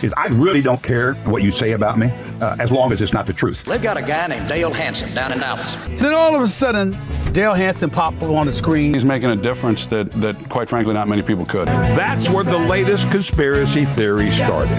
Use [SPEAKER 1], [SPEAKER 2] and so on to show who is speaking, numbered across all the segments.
[SPEAKER 1] is I really don't care what you say about me, as long as it's not the truth.
[SPEAKER 2] They've got a guy named Dale Hansen down in Dallas.
[SPEAKER 3] And then all of a sudden, Dale Hansen popped up on the screen.
[SPEAKER 4] He's making a difference that quite frankly, not many people could.
[SPEAKER 1] That's where the latest conspiracy theory started.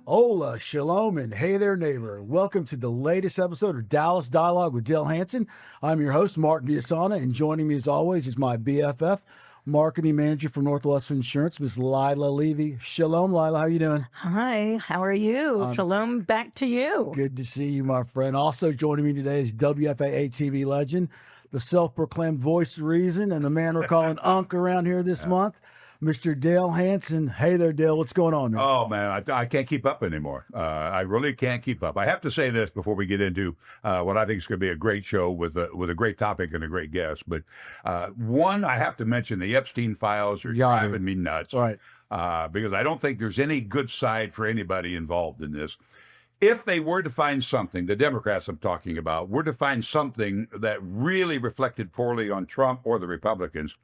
[SPEAKER 5] Hola, shalom, and hey there, neighbor. Welcome to the latest episode of Dallas Dialogue with Dale Hansen. I'm your host, Mark Viasana, and joining me as always is my BFF, marketing manager for Northwest Insurance, Ms. Lila Levy. Shalom, Lila. How you doing?
[SPEAKER 6] Hi, how are you? Shalom back to you.
[SPEAKER 5] Good to see you, my friend. Also joining me today is WFAA TV legend, the self-proclaimed voice of reason, and the man we're calling Unc around here this month, Mr. Dale Hansen. Hey there, Dale. What's going on, man?
[SPEAKER 1] Oh, man, I can't keep up anymore. I really can't keep up. I have to say this before we get into what I think is going to be a great show with a great topic and a great guest. But one, I have to mention the Epstein files are driving me nuts.
[SPEAKER 5] Right.
[SPEAKER 1] Because I don't think there's any good side for anybody involved in this. If they were to find something, the Democrats I'm talking about, were to find something that really reflected poorly on Trump or the Republicans,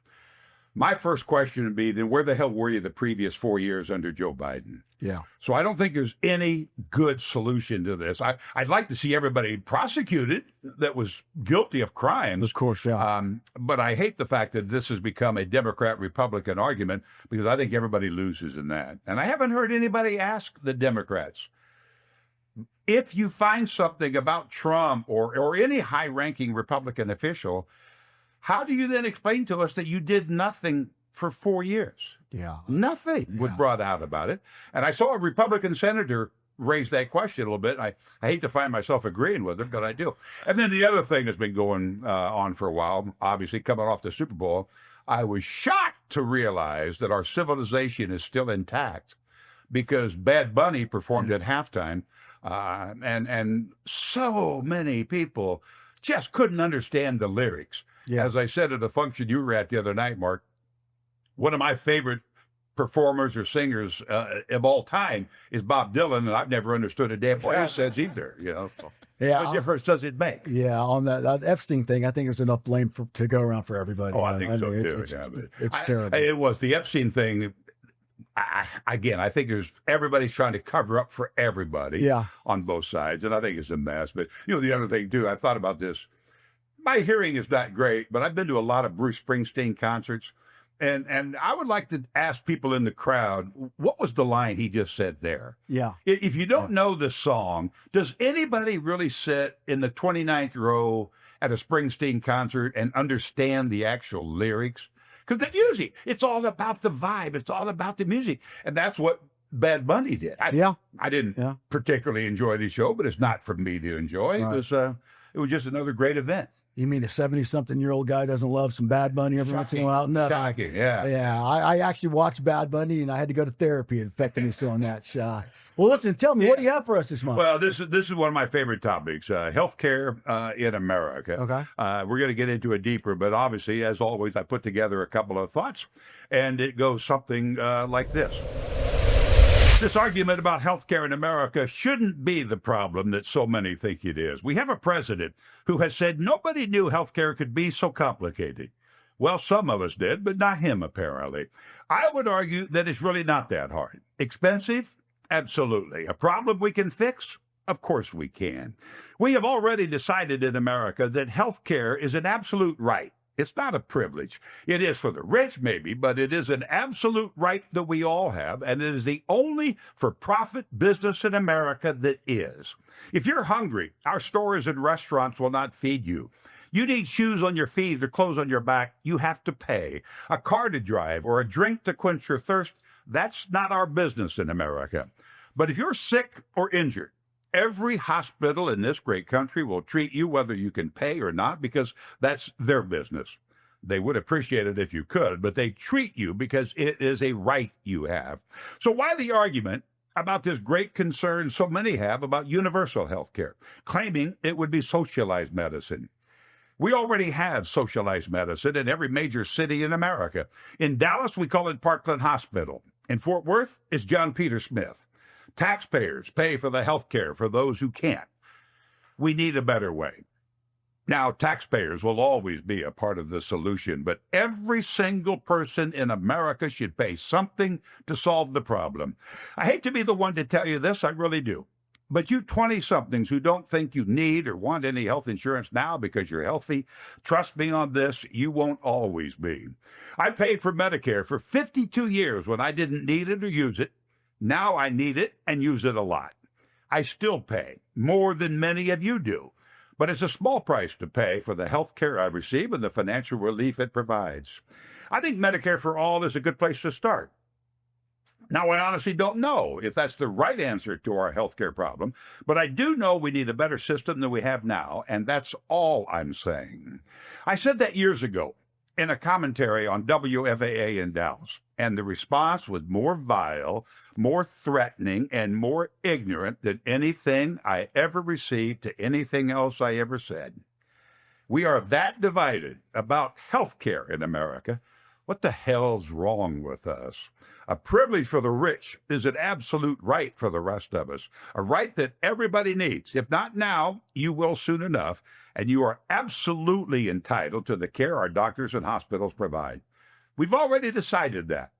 [SPEAKER 1] my first question would be, then where the hell were you the previous 4 years under Joe Biden?
[SPEAKER 5] Yeah.
[SPEAKER 1] So I don't think there's any good solution to this. I'd like to see everybody prosecuted that was guilty of crimes.
[SPEAKER 5] Of course, yeah.
[SPEAKER 1] But I hate the fact that this has become a Democrat-Republican argument because I think everybody loses in that. And I haven't heard anybody ask the Democrats, if you find something about Trump or any high-ranking Republican official, how do you then explain to us that you did nothing for 4 years?
[SPEAKER 5] Yeah.
[SPEAKER 1] Nothing was brought out about it. And I saw a Republican senator raise that question a little bit. I hate to find myself agreeing with him, but I do. And then the other thing that's been going on for a while, obviously coming off the Super Bowl, I was shocked to realize that our civilization is still intact because Bad Bunny performed at halftime, and so many people just couldn't understand the lyrics. Yeah. As I said at a function you were at the other night, Mark, one of my favorite performers or singers of all time is Bob Dylan, and I've never understood a damn what he says either. You know,
[SPEAKER 5] Yeah,
[SPEAKER 1] what difference does it make?
[SPEAKER 5] Yeah, on that Epstein thing, I think there's enough blame to go around for everybody.
[SPEAKER 1] Oh, I think so too.
[SPEAKER 5] It's terrible.
[SPEAKER 1] It was the Epstein thing. I think everybody's trying to cover up for everybody on both sides, and I think it's a mess. But the other thing too, I thought about this. My hearing is not great, but I've been to a lot of Bruce Springsteen concerts, and I would like to ask people in the crowd, what was the line he just said there?
[SPEAKER 5] Yeah.
[SPEAKER 1] If you don't know the song, does anybody really sit in the 29th row at a Springsteen concert and understand the actual lyrics? Because the music, it's all about the vibe. It's all about the music. And that's what Bad Bunny did. I didn't particularly enjoy the show, but it's not for me to enjoy. Right. It was just another great event.
[SPEAKER 5] You mean a 70-something-year-old guy doesn't love some Bad Bunny every once in a while? No.
[SPEAKER 1] Shocking, yeah.
[SPEAKER 5] Yeah, I actually watched Bad Bunny, and I had to go to therapy. It affected me so on that shot. Well, listen, tell me, what do you have for us this month?
[SPEAKER 1] Well, this is one of my favorite topics, healthcare in America.
[SPEAKER 5] Okay.
[SPEAKER 1] We're going to get into it deeper, but obviously, as always, I put together a couple of thoughts, and it goes something like this. This argument about healthcare in America shouldn't be the problem that so many think it is. We have a president who has said nobody knew healthcare could be so complicated. Well, some of us did, but not him, apparently. I would argue that it's really not that hard. Expensive? Absolutely. A problem we can fix? Of course we can. We have already decided in America that healthcare is an absolute right. It's not a privilege. It is for the rich, maybe, but it is an absolute right that we all have, and it is the only for-profit business in America that is. If you're hungry, our stores and restaurants will not feed you. You need shoes on your feet or clothes on your back, you have to pay. A car to drive or a drink to quench your thirst, that's not our business in America. But if you're sick or injured, every hospital in this great country will treat you whether you can pay or not because that's their business. They would appreciate it if you could, but they treat you because it is a right you have. So why the argument about this great concern so many have about universal health care, claiming it would be socialized medicine? We already have socialized medicine in every major city in America. In Dallas, we call it Parkland Hospital. In Fort Worth, it's John Peter Smith. Taxpayers pay for the health care for those who can't. We need a better way. Now, taxpayers will always be a part of the solution, but every single person in America should pay something to solve the problem. I hate to be the one to tell you this, I really do. But you 20-somethings who don't think you need or want any health insurance now because you're healthy, trust me on this, you won't always be. I paid for Medicare for 52 years when I didn't need it or use it. Now I need it and use it a lot. I still pay more than many of you do. But it's a small price to pay for the health care I receive and the financial relief it provides. I think Medicare for All is a good place to start. Now, I honestly don't know if that's the right answer to our health care problem, but I do know we need a better system than we have now, and that's all I'm saying. I said that years ago in a commentary on WFAA in Dallas, and the response was more vile, more threatening, and more ignorant than anything I ever received to anything else I ever said. We are that divided about health care in America. What the hell's wrong with us? A privilege for the rich is an absolute right for the rest of us, a right that everybody needs. If not now, you will soon enough, and you are absolutely entitled to the care our doctors and hospitals provide. We've already decided that.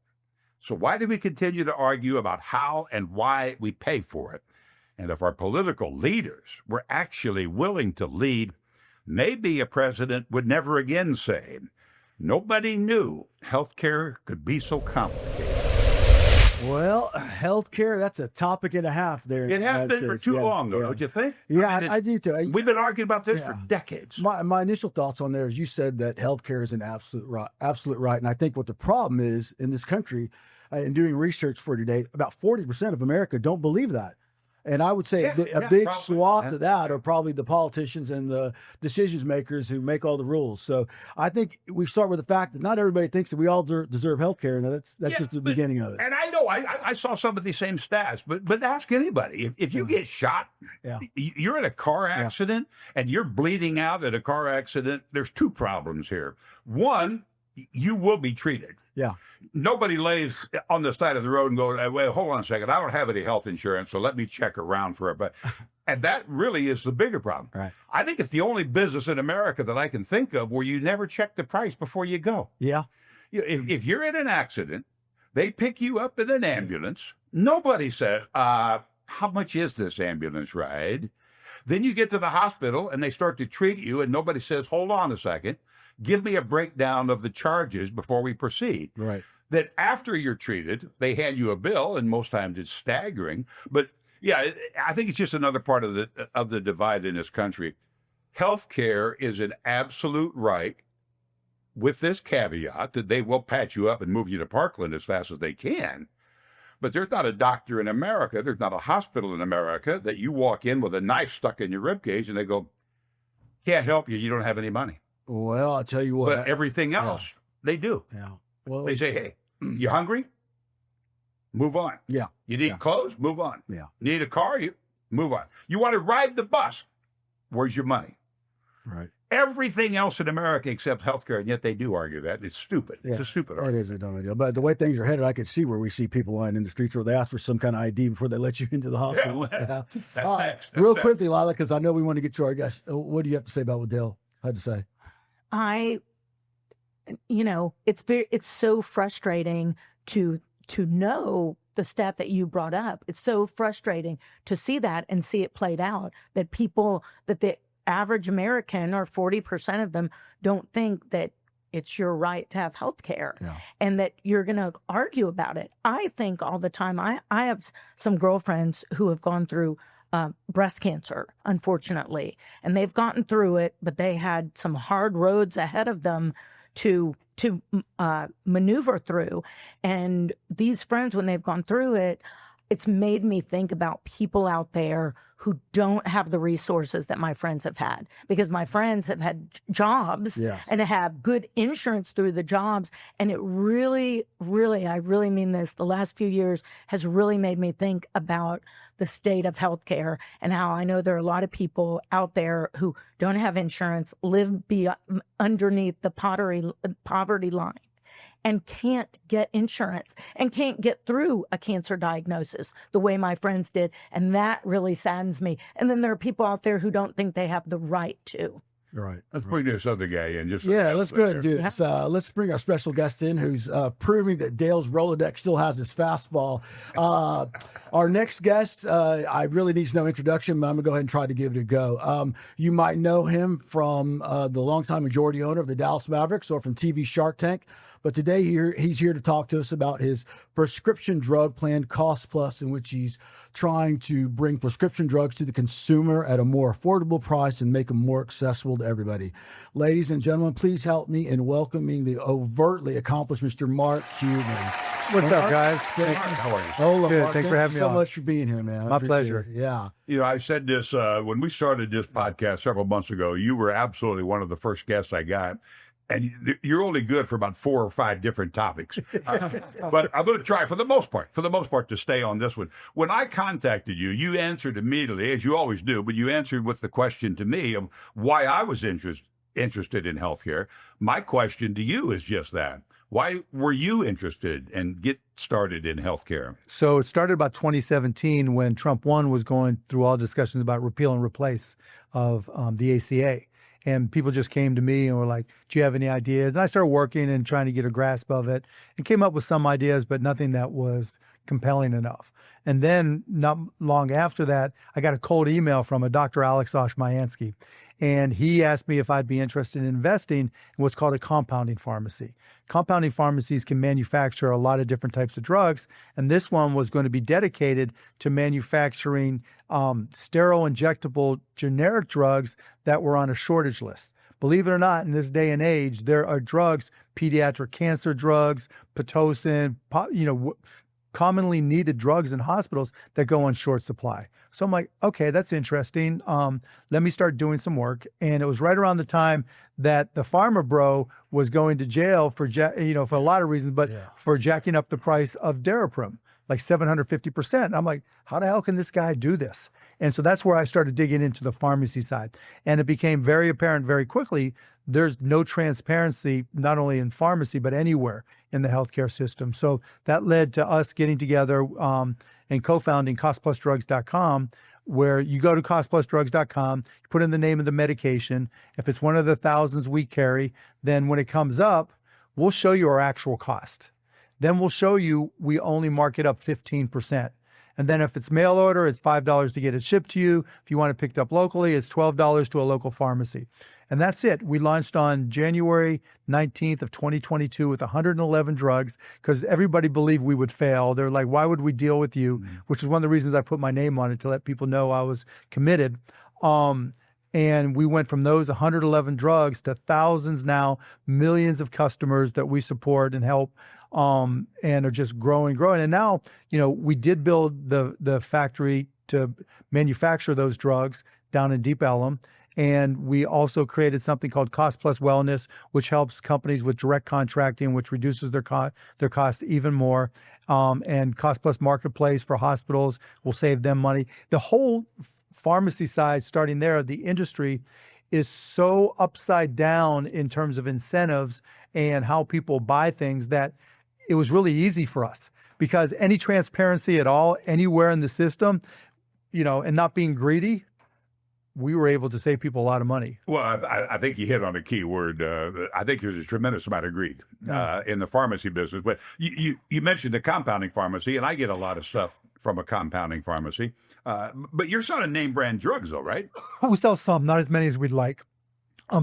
[SPEAKER 1] So why do we continue to argue about how and why we pay for it? And if our political leaders were actually willing to lead, maybe a president would never again say, nobody knew healthcare could be so complicated.
[SPEAKER 5] Well, healthcare, that's a topic and a half there.
[SPEAKER 1] It has been for too long, though, don't you think?
[SPEAKER 5] Yeah,
[SPEAKER 1] I mean,
[SPEAKER 5] I do too.
[SPEAKER 1] We've been arguing about this for decades.
[SPEAKER 5] My initial thoughts on there is you said that healthcare is an absolute right. And I think what the problem is in this country, in doing research for today, about 40% of America don't believe that. And I would say a big swath of that are probably the politicians and the decision makers who make all the rules. So I think we start with the fact that not everybody thinks that we all deserve health care. And that's just the beginning of it.
[SPEAKER 1] And I know I saw some of these same stats, but ask anybody. If you get shot, you're in a car accident and you're bleeding out at a car accident, there's two problems here. One, you will be treated.
[SPEAKER 5] Yeah.
[SPEAKER 1] Nobody lays on the side of the road and goes, wait, hold on a second. I don't have any health insurance, so let me check around for it. And that really is the bigger problem.
[SPEAKER 5] Right.
[SPEAKER 1] I think it's the only business in America that I can think of where you never check the price before you go.
[SPEAKER 5] Yeah.
[SPEAKER 1] If you're in an accident, they pick you up in an ambulance. Nobody says, how much is this ambulance ride? Then you get to the hospital and they start to treat you and nobody says, hold on a second. Give me a breakdown of the charges before we proceed.
[SPEAKER 5] Right.
[SPEAKER 1] That after you're treated, they hand you a bill, and most times it's staggering. But yeah, I think it's just another part of the divide in this country. Healthcare is an absolute right, with this caveat that they will patch you up and move you to Parkland as fast as they can. But there's not a doctor in America, there's not a hospital in America that you walk in with a knife stuck in your ribcage and they go, can't help you, you don't have any money.
[SPEAKER 5] Well, I'll tell you what.
[SPEAKER 1] But everything else, they do.
[SPEAKER 5] Yeah. Well,
[SPEAKER 1] They say, hey, you hungry? Move on.
[SPEAKER 5] Yeah.
[SPEAKER 1] You need clothes? Move on.
[SPEAKER 5] Yeah.
[SPEAKER 1] Need a car? You move on. You want to ride the bus? Where's your money?
[SPEAKER 5] Right.
[SPEAKER 1] Everything else in America except healthcare, and yet they do argue that. It's stupid.
[SPEAKER 5] Yeah.
[SPEAKER 1] It's a stupid
[SPEAKER 5] It
[SPEAKER 1] argument.
[SPEAKER 5] is a dumb idea. But the way things are headed, I could see where we see people lying in the streets where they ask for some kind of ID before they let you into the hospital. Real quickly, Lila, because I know we want to get to our guest. What do you have to say about what Dale had to say?
[SPEAKER 6] It's so frustrating to know the stat that you brought up. It's so frustrating to see that and see it played out, that the average American, or 40% of them, don't think that it's your right to have health care, and that you're going to argue about it. I think all the time, I have some girlfriends who have gone through breast cancer, unfortunately, and they've gotten through it, but they had some hard roads ahead of them to maneuver through. And these friends, when they've gone through it, it's made me think about people out there who don't have the resources that my friends have had, because my friends have had jobs and have good insurance through the jobs. And it really, really, I really mean this, the last few years has really made me think about the state of healthcare and how I know there are a lot of people out there who don't have insurance, live underneath the poverty line, and can't get insurance and can't get through a cancer diagnosis the way my friends did. And that really saddens me. And then there are people out there who don't think they have the right to.
[SPEAKER 5] Right.
[SPEAKER 1] Let's bring this other guy in.
[SPEAKER 5] Yeah, let's go ahead and do this. Let's bring our special guest in who's proving that Dale's Rolodex still has his fastball. Our next guest, I really needs no introduction, but I'm going to go ahead and try to give it a go. You might know him from the longtime majority owner of the Dallas Mavericks or from TV Shark Tank. But today he's here to talk to us about his prescription drug plan, Cost Plus, in which he's trying to bring prescription drugs to the consumer at a more affordable price and make them more accessible to everybody. Ladies and gentlemen, please help me in welcoming the overtly accomplished Mr. Mark Cuban.
[SPEAKER 7] What's up, guys?
[SPEAKER 1] How are you?
[SPEAKER 5] Hello,
[SPEAKER 7] Good.
[SPEAKER 5] Mark.
[SPEAKER 7] Thanks for having me
[SPEAKER 5] so
[SPEAKER 7] on.
[SPEAKER 5] much for being here, man. I
[SPEAKER 7] My
[SPEAKER 5] appreciate
[SPEAKER 7] pleasure.
[SPEAKER 5] it. Yeah.
[SPEAKER 1] You know, I said this when we started this podcast several months ago. You were absolutely one of the first guests I got. And you're only good for about 4 or 5 different topics. But I'm going to try, for the most part, to stay on this one. When I contacted you, you answered immediately, as you always do, but you answered with the question to me of why I was interested in healthcare. My question to you is just that. Why were you interested and get started in healthcare?
[SPEAKER 7] So it started about 2017 when Trump 1 was going through all discussions about repeal and replace of the ACA. And people just came to me and were like, do you have any ideas? And I started working and trying to get a grasp of it and came up with some ideas, but nothing that was compelling enough. And then not long after that, I got a cold email from a Dr. Alex Oshmayansky. And he asked me if I'd be interested in investing in what's called a compounding pharmacy. Compounding pharmacies can manufacture a lot of different types of drugs. And this one was going to be dedicated to manufacturing sterile injectable generic drugs that were on a shortage list. Believe it or not, in this day and age, there are drugs, pediatric cancer drugs, Pitocin, commonly needed drugs in hospitals that go on short supply. So I'm like, okay, that's interesting. Let me start doing some work. And it was right around the time that the pharma bro was going to jail for a lot of reasons, but for jacking up the price of Daraprim, like 750%. I'm like, how the hell can this guy do this? And so that's where I started digging into the pharmacy side. And it became very apparent very quickly, there's no transparency, not only in pharmacy, but anywhere in the healthcare system. So that led to us getting together and co-founding costplusdrugs.com, where you go to costplusdrugs.com, you put in the name of the medication. If it's one of the thousands we carry, then when it comes up, we'll show you our actual cost. Then we'll show you we only mark it up 15%. And then if it's mail order, it's $5 to get it shipped to you. If you want it picked up locally, it's $12 to a local pharmacy. And that's it. We launched on January 19th of 2022 with 111 drugs because everybody believed we would fail. They're like, why would we deal with you? Which is one of the reasons I put my name on it, to let people know I was committed. And we went from those 111 drugs to thousands now, millions of customers that we support and help, and are just growing. And now, we did build the factory to manufacture those drugs down in Deep Ellum. And we also created something called Cost Plus Wellness, which helps companies with direct contracting, which reduces their costs even more. And Cost Plus Marketplace for hospitals will save them money. The whole pharmacy side, starting there, the industry is so upside down in terms of incentives and how people buy things that it was really easy for us, because any transparency at all, anywhere in the system, and not being greedy, we were able to save people a lot of money.
[SPEAKER 1] Well, I think you hit on a key word. I think there's a tremendous amount of greed in the pharmacy business. But you mentioned the compounding pharmacy, and I get a lot of stuff from a compounding pharmacy. But you're selling name brand drugs, though, right?
[SPEAKER 7] We sell some, not as many as we'd like.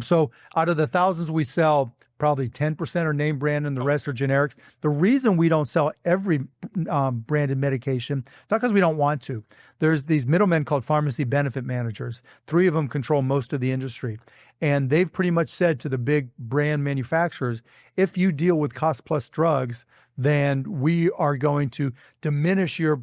[SPEAKER 7] So out of the thousands we sell, probably 10% are name brand and the rest are generics. The reason we don't sell every branded medication, not because we don't want to. There's these middlemen called pharmacy benefit managers. 3 of them control most of the industry. And they've pretty much said to the big brand manufacturers, if you deal with cost plus drugs, then we are going to diminish your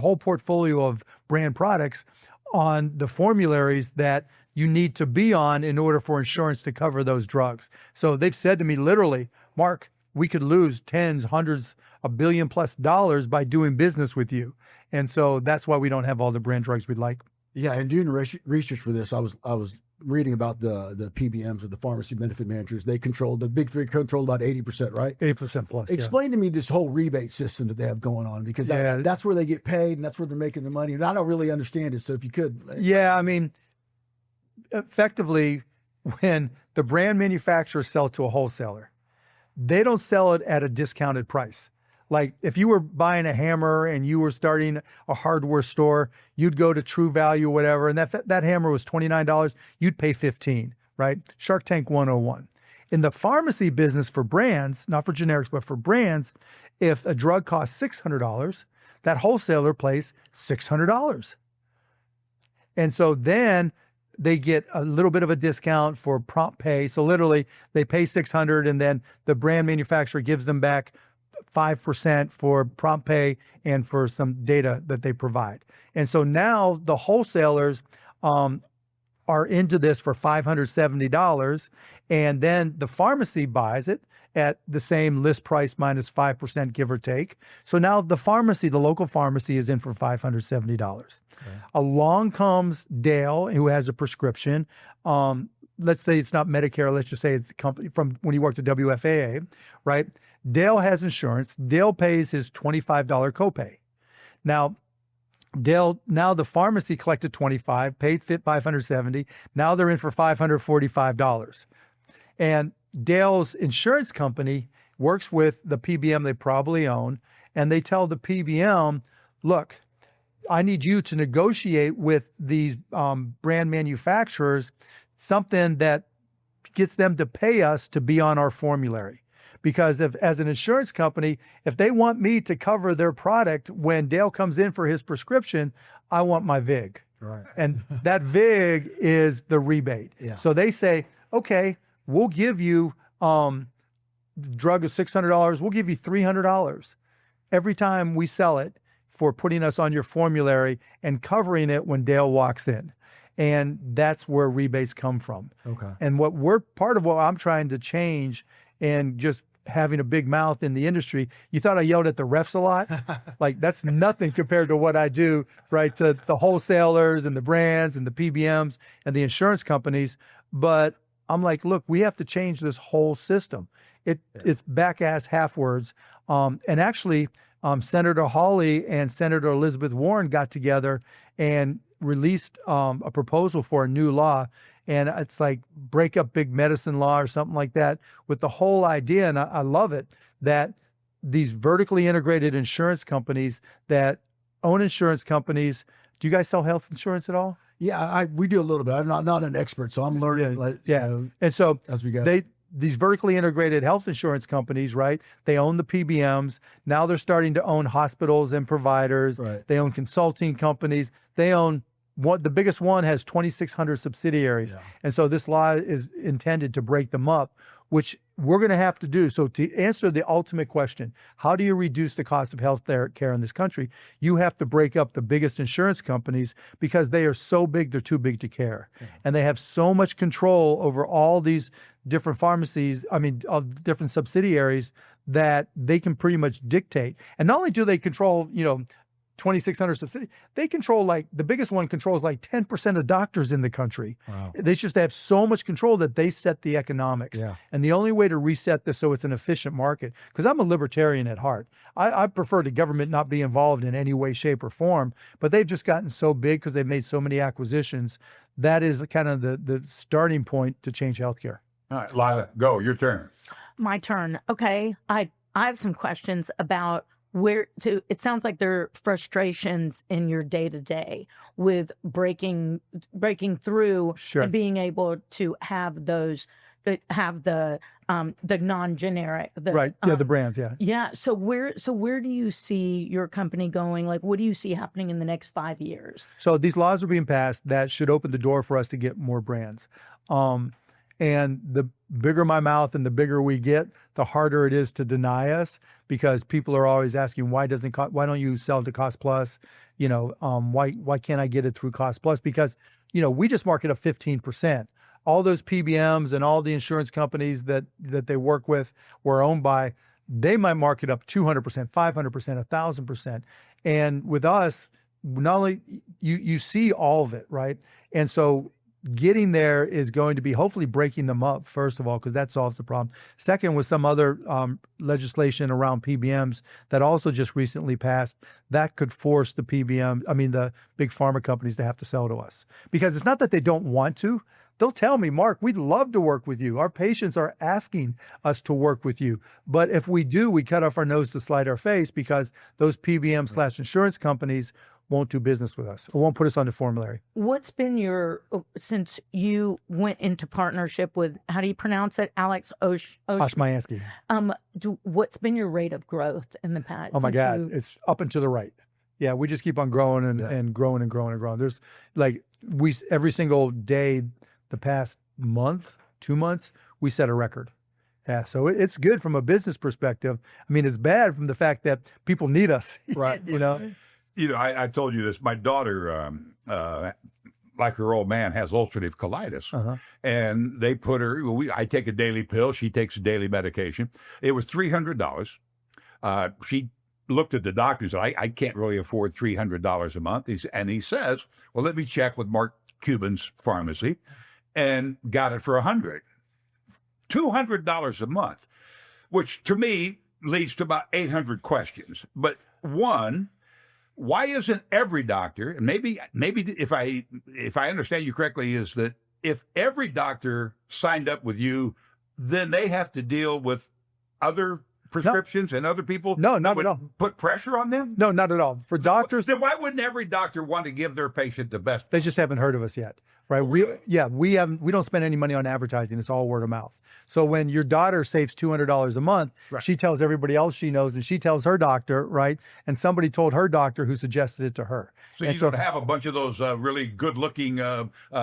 [SPEAKER 7] whole portfolio of brand products on the formularies that you need to be on in order for insurance to cover those drugs. So they've said to me literally, Mark, we could lose tens, hundreds, $1 billion plus by doing business with you. And so that's why we don't have all the brand drugs we'd like.
[SPEAKER 5] Yeah, and doing research for this, I was reading about the PBMs, or the pharmacy benefit managers. They the big 3 control about 80%, right?
[SPEAKER 7] 80% plus.
[SPEAKER 5] Explain to me this whole rebate system that they have going on, because that's where they get paid and that's where they're making their money. And I don't really understand it. So if you could.
[SPEAKER 7] Yeah, I mean, effectively, when the brand manufacturers sell to a wholesaler, they don't sell it at a discounted price. Like if you were buying a hammer and you were starting a hardware store, you'd go to True Value or whatever, and that hammer was $29, you'd pay $15, right? Shark Tank 101. In the pharmacy business for brands, not for generics, but for brands, if a drug costs $600, that wholesaler pays $600. And so then they get a little bit of a discount for prompt pay. So literally they pay $600 and then the brand manufacturer gives them back 5% for prompt pay and for some data that they provide. And so now the wholesalers are into this for $570, and then the pharmacy buys it at the same list price minus 5%, give or take. So now the pharmacy, the local pharmacy, is in for $570. Okay. Along comes Dale, who has a prescription. Let's say it's not Medicare. Let's just say it's the company from when he worked at WFAA, right? Dale has insurance. Dale pays his $25 copay. Now the pharmacy collected $25, paid $570. Now they're in for $545. And Dale's insurance company works with the PBM they probably own, and they tell the PBM, look, I need you to negotiate with these brand manufacturers something that gets them to pay us to be on our formulary. Because as an insurance company, if they want me to cover their product when Dale comes in for his prescription, I want my VIG. Right. And that VIG is the rebate. Yeah. So they say, okay, we'll give you the drug is $600. We'll give you $300 every time we sell it for putting us on your formulary and covering it when Dale walks in. And that's where rebates come from. Okay. And part of what I'm trying to change, and just having a big mouth in the industry, you thought I yelled at the refs a lot? Like, that's nothing compared to what I do, right, to the wholesalers and the brands and the PBMs and the insurance companies. But I'm like, look, we have to change this whole system. It's back-ass half words. And actually, Senator Hawley and Senator Elizabeth Warren got together and released a proposal for a new law. And it's like break up big medicine law or something like that, with the whole idea, and I love it, that these vertically integrated insurance companies that own insurance companies. Do you guys sell health insurance at all?
[SPEAKER 5] Yeah, we do a little bit. I'm not an expert, so I'm learning.
[SPEAKER 7] Yeah. And so
[SPEAKER 5] as we go,
[SPEAKER 7] these vertically integrated health insurance companies, right? They own the PBMs. Now they're starting to own hospitals and providers. Right. They own consulting companies. They own the biggest one has 2,600 subsidiaries. Yeah. And so this law is intended to break them up, which we're going to have to do. So to answer the ultimate question, how do you reduce the cost of health care in this country? You have to break up the biggest insurance companies because they are so big, they're too big to care. Yeah. And they have so much control over all these different pharmacies, different subsidiaries, that they can pretty much dictate. And not only do they control, 2,600 subsidiaries, they control, the biggest one controls 10% of doctors in the country. Wow. They just have so much control that they set the economics. Yeah. And the only way to reset this so it's an efficient market, because I'm a libertarian at heart. I prefer the government not be involved in any way, shape, or form, but they've just gotten so big because they've made so many acquisitions. That is kind of the starting point to change healthcare.
[SPEAKER 1] All right, Lila, go, your turn.
[SPEAKER 6] My turn. Okay. I have some questions about it sounds like there are frustrations in your day-to-day with breaking through. Sure. And being able to have the non-generic,
[SPEAKER 7] right. Yeah. The brands. Yeah.
[SPEAKER 6] Yeah. So where do you see your company going? What do you see happening in the next 5 years?
[SPEAKER 7] So these laws are being passed that should open the door for us to get more brands. And the bigger my mouth and the bigger we get, the harder it is to deny us, because people are always asking, why don't you sell to Cost Plus? Why can't I get it through Cost Plus? Because, we just mark it up 15%. All those PBMs and all the insurance companies that they work with or owned by, they might mark it up 200%, 500%, 1,000%. And with us, not only you see all of it, right? And so getting there is going to be hopefully breaking them up, first of all, because that solves the problem. Second, with some other legislation around PBMs that also just recently passed, that could force the the big pharma companies to have to sell to us. Because it's not that they don't want to. They'll tell me, Mark, we'd love to work with you. Our patients are asking us to work with you. But if we do, we cut off our nose to slide our face because those PBM/insurance companies won't do business with us or won't put us on the formulary.
[SPEAKER 6] What's been since you went into partnership with, how do you pronounce it, Alex
[SPEAKER 7] Oshmayansky.
[SPEAKER 6] What's been your rate of growth in the past?
[SPEAKER 7] Oh my God, it's up and to the right. Yeah, we just keep on growing and growing and growing and growing. There's every single day, the past month, 2 months, we set a record. Yeah, so it's good from a business perspective. I mean, it's bad from the fact that people need us, right?
[SPEAKER 1] I told you this. My daughter, like her old man, has ulcerative colitis, and they put her. I take a daily pill. She takes a daily medication. It was $300. She looked at the doctor and said, I can't really afford $300 a month. He says, well, let me check with Mark Cuban's pharmacy, and got it for $200 a month, which to me leads to about 800 questions. But one, why isn't every doctor, and maybe if I understand you correctly, is that if every doctor signed up with you, then they have to deal with other prescriptions and other people?
[SPEAKER 7] No, not at all.
[SPEAKER 1] Put pressure on them?
[SPEAKER 7] No, not at all. For doctors,
[SPEAKER 1] then why wouldn't every doctor want to give their patient the best?
[SPEAKER 7] They just haven't heard of us yet, right? We don't spend any money on advertising. It's all word of mouth. So when your daughter saves $200 a month, she tells everybody else she knows, and she tells her doctor, right? And somebody told her doctor who suggested it to her.
[SPEAKER 1] So you're going to have a bunch of those really good-looking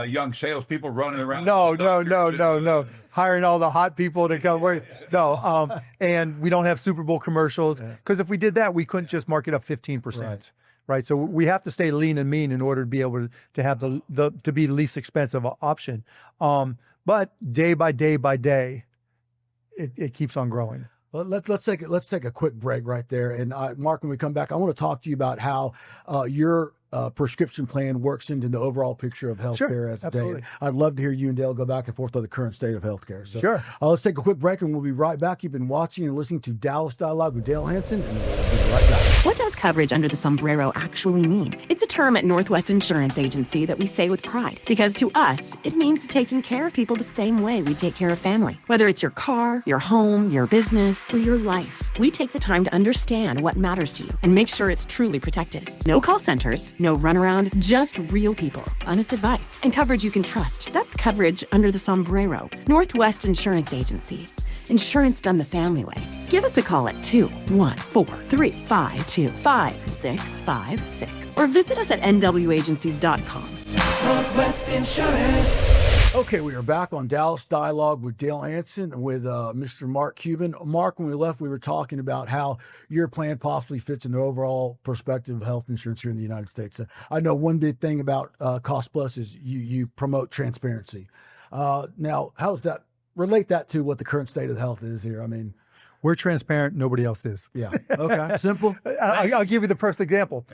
[SPEAKER 1] young salespeople running around?
[SPEAKER 7] No. Hiring all the hot people to come work. No, and we don't have Super Bowl commercials, because if we did that, we couldn't just mark it up 15%. Right. So we have to stay lean and mean in order to be able to have to be the least expensive option. But day by day, it keeps on growing.
[SPEAKER 5] Well, let's take a quick break right there. And Mark, when we come back, I want to talk to you about how your prescription plan works into the overall picture of healthcare as today. I'd love to hear you and Dale go back and forth on the current state of healthcare. So
[SPEAKER 7] sure.
[SPEAKER 5] Let's take a quick break, and we'll be right back. You've been watching and listening to Dallas Dialogue with Dale Hansen, and we'll be right back.
[SPEAKER 8] What does coverage under the sombrero actually mean? It's a term at Northwest Insurance Agency that we say with pride, because to us, it means taking care of people the same way we take care of family. Whether it's your car, your home, your business, or your life, we take the time to understand what matters to you and make sure it's truly protected. No call centers, no runaround, just real people, honest advice, and coverage you can trust. That's coverage under the sombrero. Northwest Insurance Agency. Insurance done the family way. Give us a call at 214-352-5656 or visit us at nwagencies.com.
[SPEAKER 9] Northwest Insurance.
[SPEAKER 5] Okay, we are back on Dallas Dialogue with Dale Hansen with Mr. Mark Cuban. Mark, when we left, we were talking about how your plan possibly fits in the overall perspective of health insurance here in the United States. I know one big thing about Cost Plus is you promote transparency. Now, how does that relate that to what the current state of health is here? I mean,
[SPEAKER 7] we're transparent. Nobody else is.
[SPEAKER 5] Yeah. Okay. Simple.
[SPEAKER 7] I'll give you the perfect example.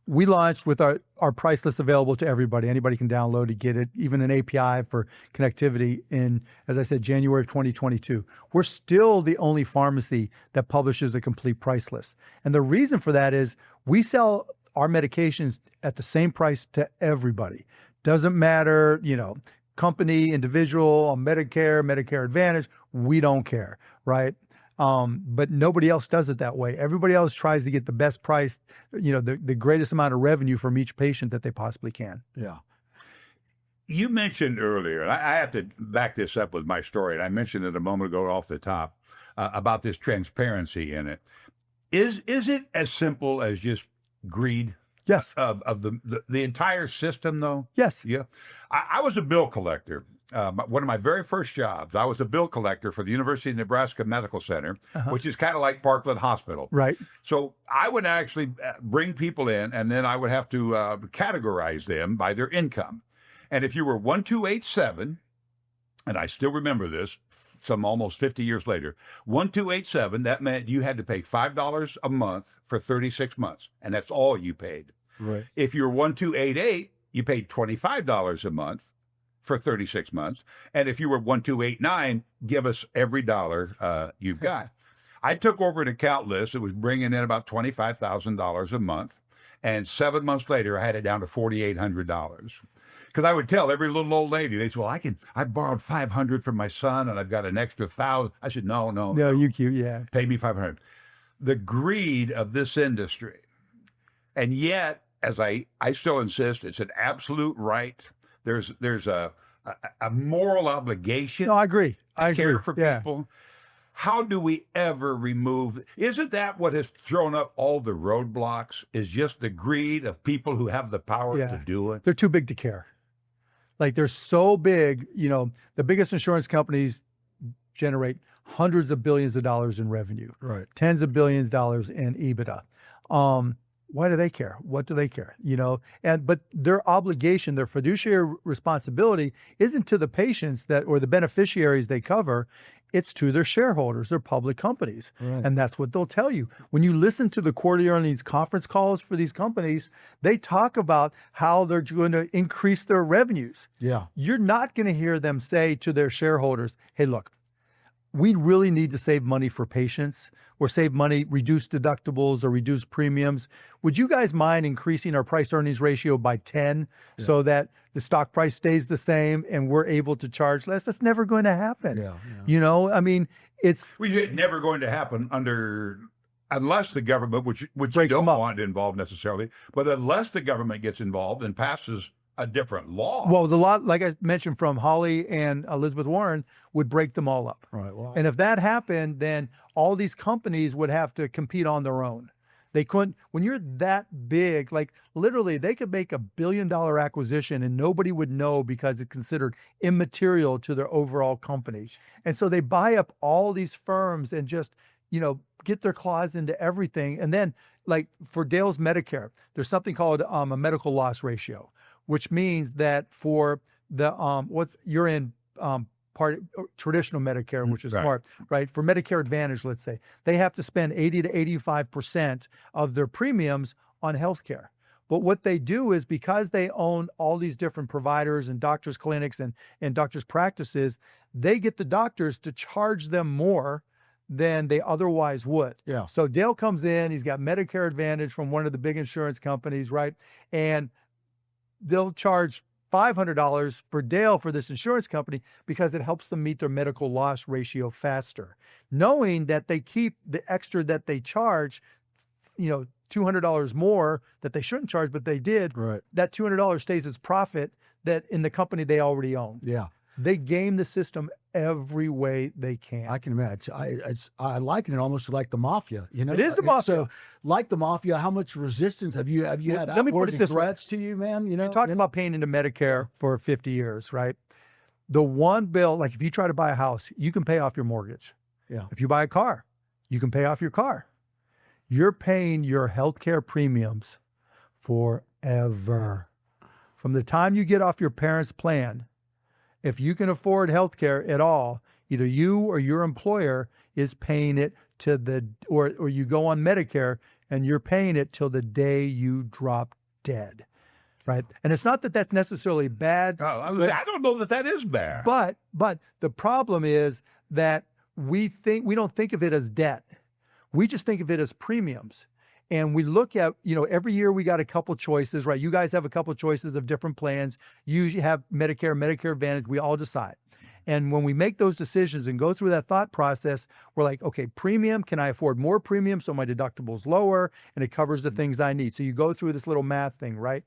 [SPEAKER 7] We launched with our price list available to everybody. Anybody can download it, get it, even an API for connectivity in, as I said, January of 2022. We're still the only pharmacy that publishes a complete price list. And the reason for that is we sell our medications at the same price to everybody. Doesn't matter, company, individual, Medicare Advantage, we don't care, right? But nobody else does it that way. Everybody else tries to get the best price, the greatest amount of revenue from each patient that they possibly can.
[SPEAKER 5] Yeah.
[SPEAKER 1] You mentioned earlier, and I have to back this up with my story, and I mentioned it a moment ago off the top, about this transparency in it. Is it as simple as just greed?
[SPEAKER 7] Yes.
[SPEAKER 1] Of the entire system, though?
[SPEAKER 7] Yes.
[SPEAKER 1] Yeah. I was a bill collector. One of my very first jobs, I was a bill collector for the University of Nebraska Medical Center, which is kind of like Parkland Hospital.
[SPEAKER 7] Right.
[SPEAKER 1] So I would actually bring people in, and then I would have to categorize them by their income. And if you were 1287, and I still remember this, some almost 50 years later, 1287, that meant you had to pay $5 a month for 36 months, and that's all you paid.
[SPEAKER 5] Right.
[SPEAKER 1] If you're 1288, you paid $25 a month for 36 months. And if you were 1289, give us every dollar you've got. I took over an account list that was bringing in about $25,000 a month. And 7 months later, I had it down to $4,800. Because I would tell every little old lady, they said, well, I borrowed $500 from my son and I've got an extra $1,000. I said, no.
[SPEAKER 7] No, you cute, yeah.
[SPEAKER 1] Pay me $500. The greed of this industry. And yet, as I still insist, it's an absolute right. There's a moral obligation.
[SPEAKER 7] No, I agree. I
[SPEAKER 1] to care
[SPEAKER 7] agree.
[SPEAKER 1] for
[SPEAKER 7] Yeah.
[SPEAKER 1] people. How do we ever remove? Isn't that what has thrown up all the roadblocks? Is just the greed of people who have the power to do it?
[SPEAKER 7] They're too big to care. Like they're so big, the biggest insurance companies generate hundreds of billions of dollars in revenue,
[SPEAKER 5] Right.
[SPEAKER 7] tens of billions of dollars in EBITDA. Why do they care? What do they care? But their obligation, their fiduciary responsibility isn't to the patients or the beneficiaries they cover. It's to their shareholders, their public companies.
[SPEAKER 5] Right.
[SPEAKER 7] And that's what they'll tell you. When you listen to the quarterly earnings conference calls for these companies, they talk about how they're going to increase their revenues.
[SPEAKER 5] Yeah.
[SPEAKER 7] You're not going to hear them say to their shareholders, hey, look, we really need to save money for patients or save money, reduce deductibles or reduce premiums. Would you guys mind increasing our price earnings ratio by 10 so that the stock price stays the same and we're able to charge less? That's never going to happen. It's
[SPEAKER 1] never going to happen unless the government, which you don't want involved necessarily, but unless the government gets involved and passes a different law.
[SPEAKER 7] Well, the law, like I mentioned, from Holly and Elizabeth Warren, would break them all up.
[SPEAKER 5] Right. Well,
[SPEAKER 7] and if that happened, then all these companies would have to compete on their own. They couldn't, when you're that big, like literally they could make $1 billion acquisition and nobody would know because it's considered immaterial to their overall company. And so they buy up all these firms and just, get their claws into everything. And then like for Dale's Medicare, there's something called a medical loss ratio, which means that for the you're in part traditional Medicare, which is smart, right? For Medicare Advantage, let's say, they have to spend 80 to 85% of their premiums on healthcare. But what they do is because they own all these different providers and doctors' clinics and doctors' practices, they get the doctors to charge them more than they otherwise would.
[SPEAKER 5] Yeah.
[SPEAKER 7] So Dale comes in, he's got Medicare Advantage from one of the big insurance companies, right? And they'll charge $500 for Dale for this insurance company because it helps them meet their medical loss ratio faster, knowing that they keep the extra that they charge, $200 more that they shouldn't charge, but they did.
[SPEAKER 5] Right.
[SPEAKER 7] That $200 stays as profit that in the company they already own.
[SPEAKER 5] Yeah.
[SPEAKER 7] They game the system every way they can.
[SPEAKER 5] I can imagine. I liken it almost like the mafia.
[SPEAKER 7] It is the mafia.
[SPEAKER 5] So, like the mafia, how much resistance have you had?
[SPEAKER 7] Let me put it this way.
[SPEAKER 5] Threats to you, man.
[SPEAKER 7] You're talking about paying into Medicare for 50 years, right? The one bill, like if you try to buy a house, you can pay off your mortgage.
[SPEAKER 5] Yeah.
[SPEAKER 7] If you buy a car, you can pay off your car. You're paying your healthcare premiums forever. From the time you get off your parents' plan, if you can afford healthcare at all, either you or your employer is paying it or you go on Medicare and you're paying it till the day you drop dead, right? And it's not that that's necessarily bad.
[SPEAKER 1] I don't know that is bad.
[SPEAKER 7] But the problem is that we don't think of it as debt. We just think of it as premiums. And we look at, every year we got a couple choices, right? You guys have a couple choices of different plans. You have Medicare, Medicare Advantage. We all decide. And when we make those decisions and go through that thought process, we're like, okay, premium, can I afford more premium so my deductible's lower and it covers the things I need? So you go through this little math thing, right?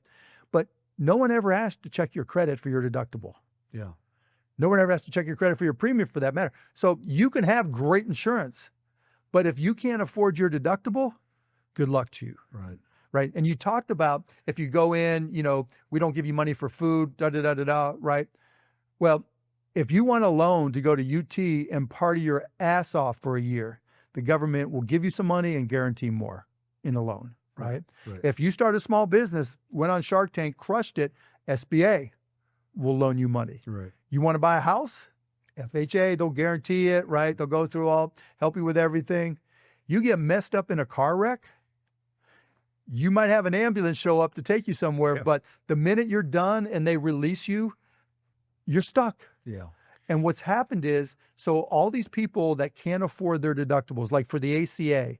[SPEAKER 7] But no one ever asked to check your credit for your deductible.
[SPEAKER 5] Yeah.
[SPEAKER 7] No one ever asked to check your credit for your premium for that matter. So you can have great insurance, but if you can't afford your deductible, good luck to you.
[SPEAKER 5] Right.
[SPEAKER 7] Right. And you talked about if you go in, we don't give you money for food, right? Well, if you want a loan to go to UT and party your ass off for a year, the government will give you some money and guarantee more in a loan, right?
[SPEAKER 5] Right.
[SPEAKER 7] If you start a small business, went on Shark Tank, crushed it, SBA will loan you money.
[SPEAKER 5] Right.
[SPEAKER 7] You want to buy a house? FHA, they'll guarantee it, right? They'll go through help you with everything. You get messed up in a car wreck, You might have an ambulance show up to take you somewhere,
[SPEAKER 1] Yeah.
[SPEAKER 7] but the minute you're done and they release you, you're stuck.
[SPEAKER 5] Yeah.
[SPEAKER 7] And what's happened is, so all these people that can't afford their deductibles, like for the ACA,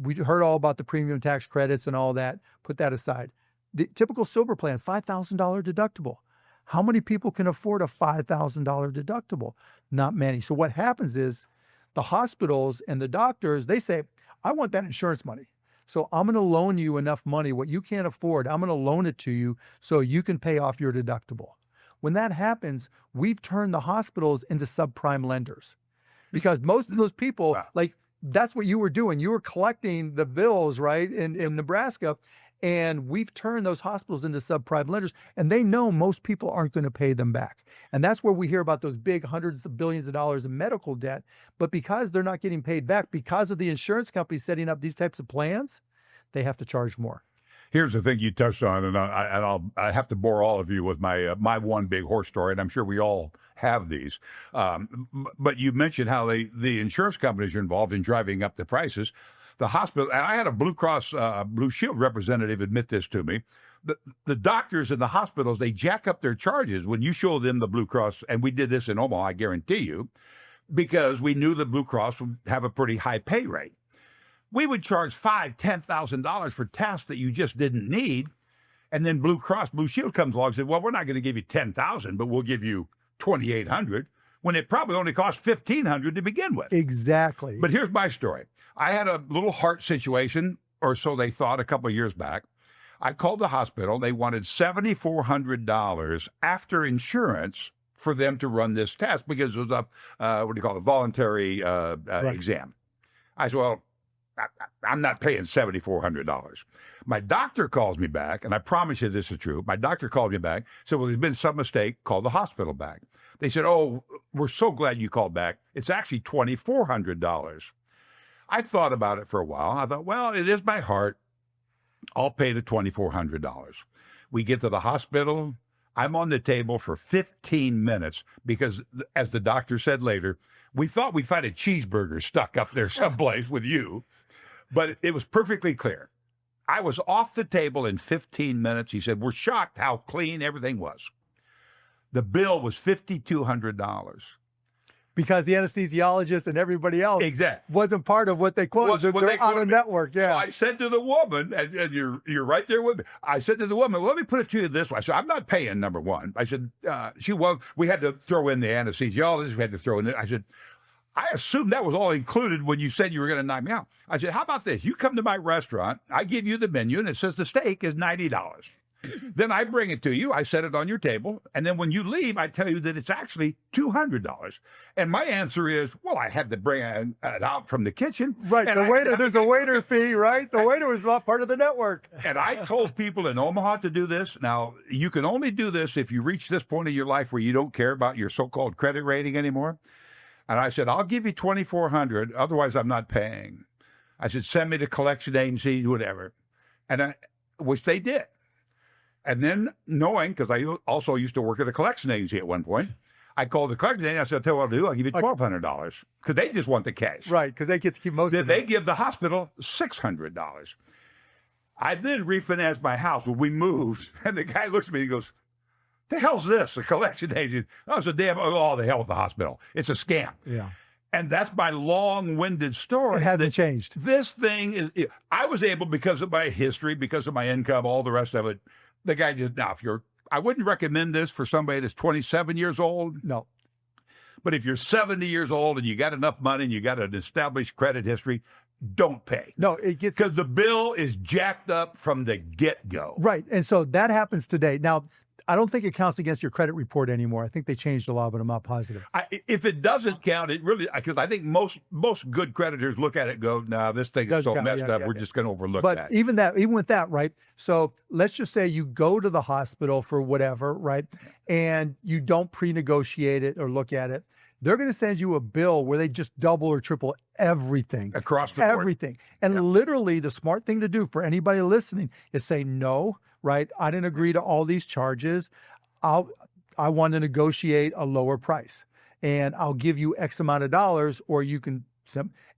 [SPEAKER 7] we heard all about the premium tax credits and all that. Put that aside. The typical silver plan, $5,000 deductible. How many people can afford a $5,000 deductible? Not many. So what happens is the hospitals and the doctors, they say, I want that insurance money. So I'm going to loan you enough money. What you can't afford, I'm going to loan it to you so you can pay off your deductible. When that happens, we've turned the hospitals into subprime lenders because most of those people, like that's what you were doing. You were collecting the bills, right, in Nebraska. And we've turned those hospitals into subprime lenders, and they know most people aren't going to pay them back. And that's where we hear about those big hundreds of billions of dollars in medical debt. But because they're not getting paid back, because of the insurance companies setting up these types of plans, they have to charge more.
[SPEAKER 1] Here's the thing you touched on, and I have to bore all of you with my one big horse story, and I'm sure we all have these. But you mentioned how the insurance companies are involved in driving up the prices. The hospital, and I had a Blue Cross Blue Shield representative admit this to me. The doctors in the hospitals, they jack up their charges when you show them the Blue Cross, and we did this in Omaha, I guarantee you, because we knew the Blue Cross would have a pretty high pay rate. We would charge $5,000, $10,000 for tests that you just didn't need, and then Blue Cross Blue Shield comes along and says, well, we're not going to give you $10,000, but we'll give you $2,800, when it probably only cost $1,500 to begin with.
[SPEAKER 7] Exactly.
[SPEAKER 1] But here's my story. I had a little heart situation, or so they thought, a couple of years back. I called the hospital. They wanted $7,400 after insurance for them to run this test because it was a voluntary exam. I said, well, I'm not paying $7,400. My doctor calls me back, and I promise you this is true. My doctor called me back, said, well, there's been some mistake. Call the hospital back. They said, oh, we're so glad you called back. It's actually $2,400. I thought about it for a while. I thought, well, it is my heart. I'll pay the $2,400. We get to the hospital. I'm on the table for 15 minutes because, as the doctor said later, we thought we'd find a cheeseburger stuck up there someplace with you, but it was perfectly clear. I was off the table in 15 minutes. He said, we're shocked how clean everything was. The bill was $5,200.
[SPEAKER 7] Because the anesthesiologist and everybody else wasn't part of what they quoted. They're on a network, yeah.
[SPEAKER 1] So I said to the woman, and you're right there with me. I said to the woman, well, let me put it to you this way. I said, I'm not paying, number one. I said, we had to throw in the anesthesiologist. We had to throw in I said, I assumed that was all included when you said you were going to knock me out. I said, how about this? You come to my restaurant, I give you the menu, and it says the steak is $90. Then I bring it to you, I set it on your table, and then when you leave, I tell you that it's actually $200. And my answer is, well, I had to bring it out from the kitchen.
[SPEAKER 7] Right, there's a waiter fee, right? The waiter is not part of the network.
[SPEAKER 1] And I told people in Omaha to do this. Now, you can only do this if you reach this point in your life where you don't care about your so-called credit rating anymore. And I said, I'll give you $2,400, otherwise I'm not paying. I said, send me to collection agency, whatever. And which they did. And then knowing, because I also used to work at a collection agency at one point, I called the collection agency. I said, I'll tell you what I'll do. I'll give you $1,200 because they just want the cash.
[SPEAKER 7] Right, because they get to keep most of it.
[SPEAKER 1] They give the hospital $600. I then refinanced my house when we moved. And the guy looks at me and he goes, the hell's this? A collection agent? Oh, it's a damn, oh, the hell with the hospital. It's a scam.
[SPEAKER 7] Yeah.
[SPEAKER 1] And that's my long-winded story.
[SPEAKER 7] It hasn't changed.
[SPEAKER 1] This thing is, I was able, because of my history, because of my income, all the rest of it, the guy just, now, I wouldn't recommend this for somebody that's 27 years old.
[SPEAKER 7] No.
[SPEAKER 1] But if you're 70 years old and you got enough money and you got an established credit history, don't pay.
[SPEAKER 7] No, it gets...
[SPEAKER 1] Because the bill is jacked up from the get-go.
[SPEAKER 7] Right. And so that happens today. Now, I don't think it counts against your credit report anymore. I think they changed the law, but I'm not positive.
[SPEAKER 1] If it doesn't count, it really, because I think most good creditors look at it and go, no, this thing is so messed up, we're just going to overlook that.
[SPEAKER 7] But even with that, right? So let's just say you go to the hospital for whatever, right? And you don't pre-negotiate it or look at it. They're going to send you a bill where they just double or triple everything.
[SPEAKER 1] Across the board.
[SPEAKER 7] Everything. And literally the smart thing to do for anybody listening is say, no, right? I didn't agree to all these charges. I want to negotiate a lower price. And I'll give you X amount of dollars, or you can,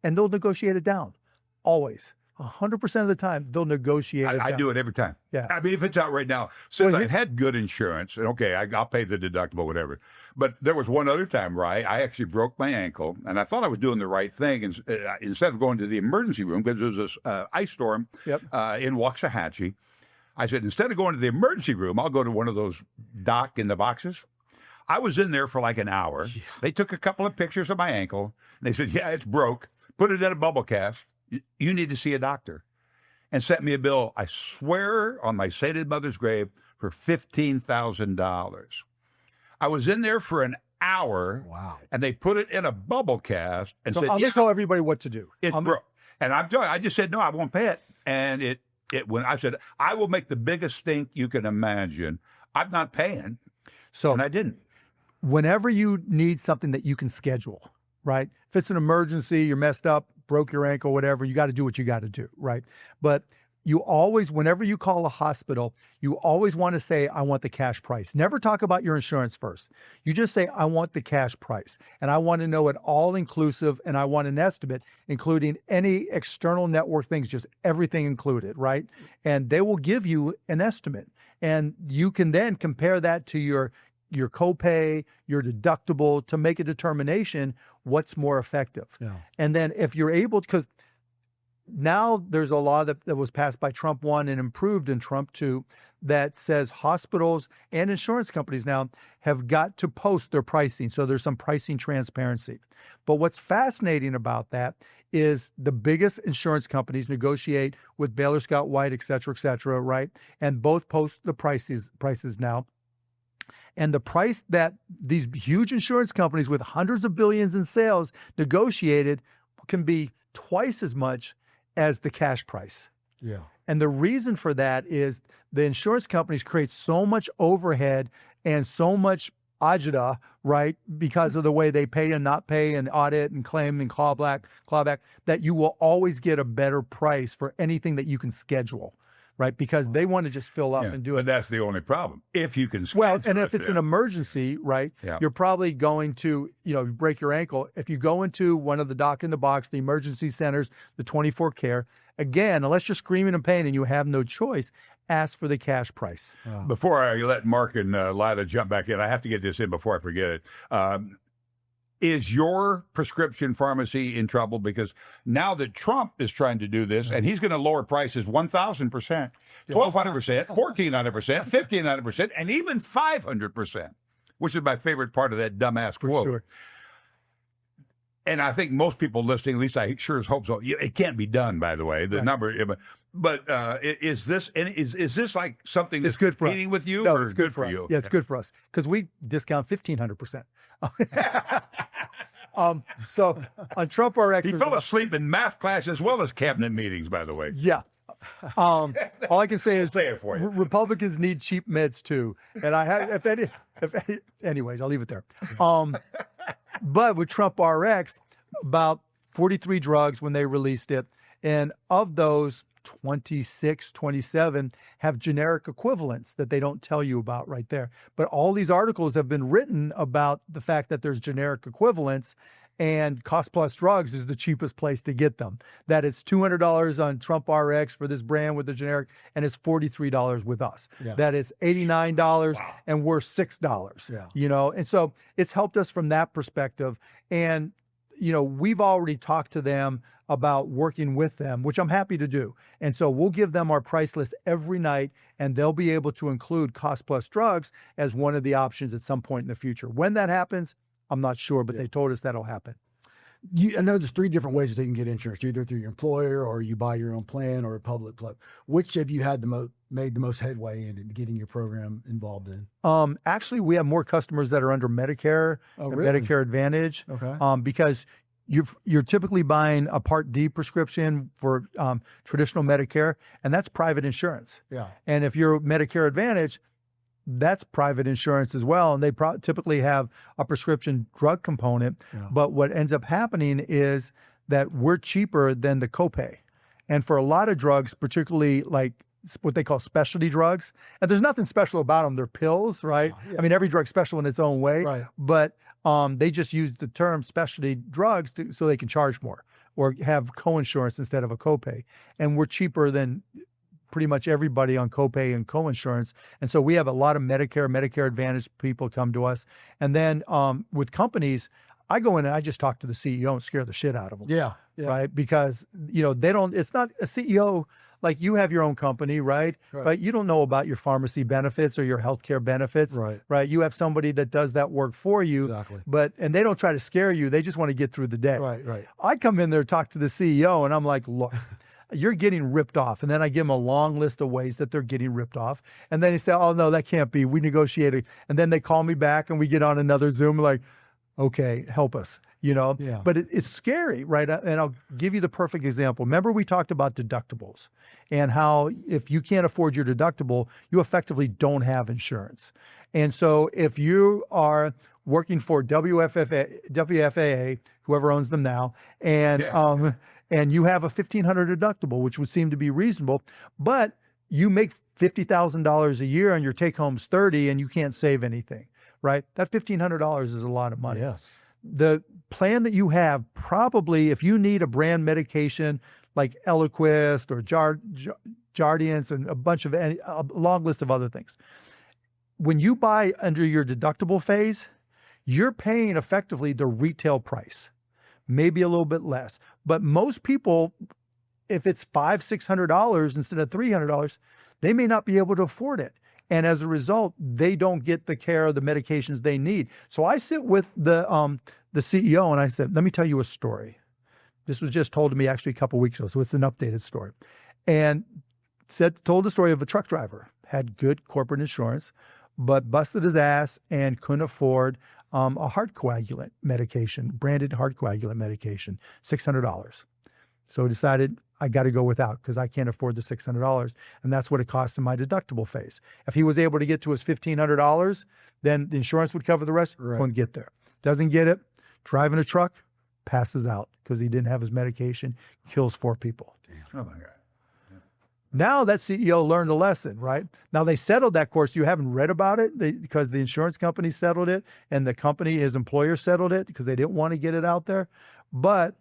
[SPEAKER 7] and they'll negotiate it down. Always. 100% of the time, they'll negotiate it
[SPEAKER 1] I
[SPEAKER 7] down.
[SPEAKER 1] do it every time.
[SPEAKER 7] Yeah.
[SPEAKER 1] I mean, if it's out right now, since
[SPEAKER 7] Well,
[SPEAKER 1] I've had good insurance, and okay, I'll pay the deductible, whatever. But there was one other time where I actually broke my ankle, and I thought I was doing the right thing. And instead of going to the emergency room, because there was this ice storm
[SPEAKER 7] Yep.
[SPEAKER 1] In Waxahachie, I said, instead of going to the emergency room, I'll go to one of those doc in the boxes. I was in there for like an hour. Yeah. They took a couple of pictures of my ankle, and they said, yeah, it's broke. Put it in a bubble cast. You need to see a doctor. And sent me a bill, I swear on my sainted mother's grave, for $15,000. I was in there for an hour.
[SPEAKER 5] Wow.
[SPEAKER 1] And they put it in a bubble cast and
[SPEAKER 7] So
[SPEAKER 1] said,
[SPEAKER 7] I'm going to tell everybody what to do.
[SPEAKER 1] it's broke. And I just said, no, I won't pay it. And when I said, I will make the biggest stink you can imagine, I'm not paying.
[SPEAKER 7] So
[SPEAKER 1] And I didn't.
[SPEAKER 7] whenever you need something that you can schedule, right? If it's an emergency, you're messed up, broke your ankle, whatever, you got to do what you got to do, right? But you always, whenever you call a hospital, you always want to say, I want the cash price. Never talk about your insurance first. You just say, I want the cash price. And I want to know it all inclusive, and I want an estimate, including any external network things, just everything included, right? And they will give you an estimate. And you can then compare that to your copay, your deductible, to make a determination what's more effective.
[SPEAKER 5] Yeah.
[SPEAKER 7] And then if you're able, because now there's a law that was passed by Trump 1 and improved in Trump 2 that says hospitals and insurance companies now have got to post their pricing. So there's some pricing transparency. But what's fascinating about that is the biggest insurance companies negotiate with Baylor Scott White, et cetera, right? And both post the prices now. And the price that these huge insurance companies with hundreds of billions in sales negotiated can be twice as much as the cash price.
[SPEAKER 5] Yeah.
[SPEAKER 7] And the reason for that is the insurance companies create so much overhead and so much agita, right, because of the way they pay and not pay and audit and claim and clawback, that you will always get a better price for anything that you can schedule. Right, because they want to just fill up and do it.
[SPEAKER 1] But that's the only problem. If you can schedule
[SPEAKER 7] well, and if it's an emergency, right, you're probably going to, break your ankle. If you go into one of the doc in the box, the emergency centers, the 24 care, again, unless you're screaming in pain and you have no choice, ask for the cash price.
[SPEAKER 1] Before I let Mark and Lila jump back in, I have to get this in before I forget it. Is your prescription pharmacy in trouble? Because now that Trump is trying to do this, and he's going to lower prices 1,000%, 1,200%, 1,400%, 1,500%, and even 500%, which is my favorite part of that dumbass quote.
[SPEAKER 7] Sure.
[SPEAKER 1] And I think most people listening, at least I sure as hope so. It can't be done, by the way. The number, but is this like something that's
[SPEAKER 7] good for us
[SPEAKER 1] with you?
[SPEAKER 7] No,
[SPEAKER 1] or
[SPEAKER 7] it's good for
[SPEAKER 1] you?
[SPEAKER 7] us. Yeah, it's good for us because we discount 1,500%. So on Trump RX,
[SPEAKER 1] he fell asleep in math class as well as cabinet meetings, by the way.
[SPEAKER 7] Yeah. All I can say is
[SPEAKER 1] say it for you.
[SPEAKER 7] Republicans need cheap meds too. And I have, anyways, I'll leave it there. But with Trump RX, about 43 drugs when they released it. And of those, 26, 27 have generic equivalents that they don't tell you about right there. But all these articles have been written about the fact that there's generic equivalents, and Cost Plus Drugs is the cheapest place to get them. That it's $200 on Trump RX for this brand with the generic, and it's $43 with us.
[SPEAKER 5] Yeah.
[SPEAKER 7] That is $89 and we're $6.
[SPEAKER 5] Yeah.
[SPEAKER 7] And so it's helped us from that perspective. And we've already talked to them about working with them, which I'm happy to do. And so we'll give them our price list every night, and they'll be able to include Cost Plus Drugs as one of the options at some point in the future. When that happens, I'm not sure, but they told us that'll happen.
[SPEAKER 5] I know there's 3 different ways that you can get insurance, either through your employer or you buy your own plan or a public plan. Which have you had made the most headway in getting your program involved in?
[SPEAKER 7] Actually, we have more customers that are under Medicare,
[SPEAKER 5] really?
[SPEAKER 7] Medicare Advantage,
[SPEAKER 5] Okay.
[SPEAKER 7] because you're typically buying a Part D prescription for traditional Medicare, and that's private insurance.
[SPEAKER 5] Yeah.
[SPEAKER 7] And if you're Medicare Advantage, that's private insurance as well, and they typically have a prescription drug component.
[SPEAKER 5] Yeah.
[SPEAKER 7] But what ends up happening is that we're cheaper than the copay. And for a lot of drugs, particularly like what they call specialty drugs, and there's nothing special about them. They're pills, right?
[SPEAKER 5] Yeah.
[SPEAKER 7] I mean, every drug's special in its own way,
[SPEAKER 5] Right.
[SPEAKER 7] but they just use the term specialty drugs so they can charge more. or have co-insurance instead of a copay. And we're cheaper than pretty much everybody on copay and co-insurance. And so we have a lot of Medicare Advantage people come to us. And then with companies, I go in and I just talk to the CEO and scare the shit out of them.
[SPEAKER 5] Yeah.
[SPEAKER 7] Right. Because, it's not a CEO like you have your own company, right? But you don't know about your pharmacy benefits or your healthcare benefits. Right. You have somebody that does that work for you.
[SPEAKER 5] Exactly.
[SPEAKER 7] And they don't try to scare you. They just want to get through the day.
[SPEAKER 5] Right.
[SPEAKER 7] I come in there, talk to the CEO, and I'm like, look, you're getting ripped off. And then I give them a long list of ways that they're getting ripped off. And then they say, oh, no, that can't be. We negotiated. And then they call me back and we get on another Zoom like, okay, help us,
[SPEAKER 5] Yeah.
[SPEAKER 7] But it's scary, right? And I'll give you the perfect example. Remember we talked about deductibles and how if you can't afford your deductible, you effectively don't have insurance. And so if you are working for WFAA, whoever owns them now, and you have a $1,500 deductible, which would seem to be reasonable, but you make $50,000 a year and your take home's $30,000 and you can't save anything, right? That $1,500 is a lot of money.
[SPEAKER 5] Yes.
[SPEAKER 7] The plan that you have, probably if you need a brand medication like Eliquis or Jardiance and a long list of other things, when you buy under your deductible phase, you're paying effectively the retail price, maybe a little bit less. But most people, if it's $500-$600 instead of $300, they may not be able to afford it. And as a result, they don't get the care or the medications they need. So I sit with the CEO and I said, let me tell you a story. This was just told to me actually a couple of weeks ago, so it's an updated story. And told the story of a truck driver, had good corporate insurance, but busted his ass and couldn't afford a heart coagulant medication, branded heart coagulant medication, $600. So he decided, I got to go without because I can't afford the $600. And that's what it cost in my deductible phase. If he was able to get to his $1,500, then the insurance would cover the rest. Couldn't get there. Doesn't get it. Driving a truck, passes out because he didn't have his medication, kills 4 people.
[SPEAKER 1] Damn. Oh, my God.
[SPEAKER 7] Now that CEO learned a lesson, right? Now they settled that course. You haven't read about it because the insurance company settled it and the company, his employer settled it because they didn't want to get it out there. But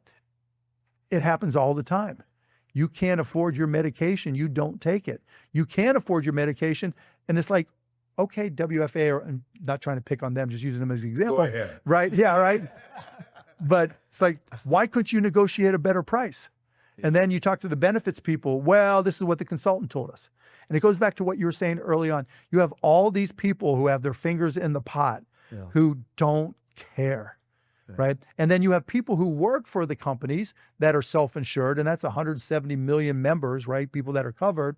[SPEAKER 7] it happens all the time. You can't afford your medication, you don't take it. You can't afford your medication, and it's like, okay, WFA, I'm not trying to pick on them, just using them as an example.
[SPEAKER 1] Go ahead.
[SPEAKER 7] Right? Yeah, right? But it's like, why couldn't you negotiate a better price? And then you talk to the benefits people, well, this is what the consultant told us. And it goes back to what you were saying early on. You have all these people who have their fingers in the pot who don't care. Right. And then you have people who work for the companies that are self-insured, and that's 170 million members, right? People that are covered.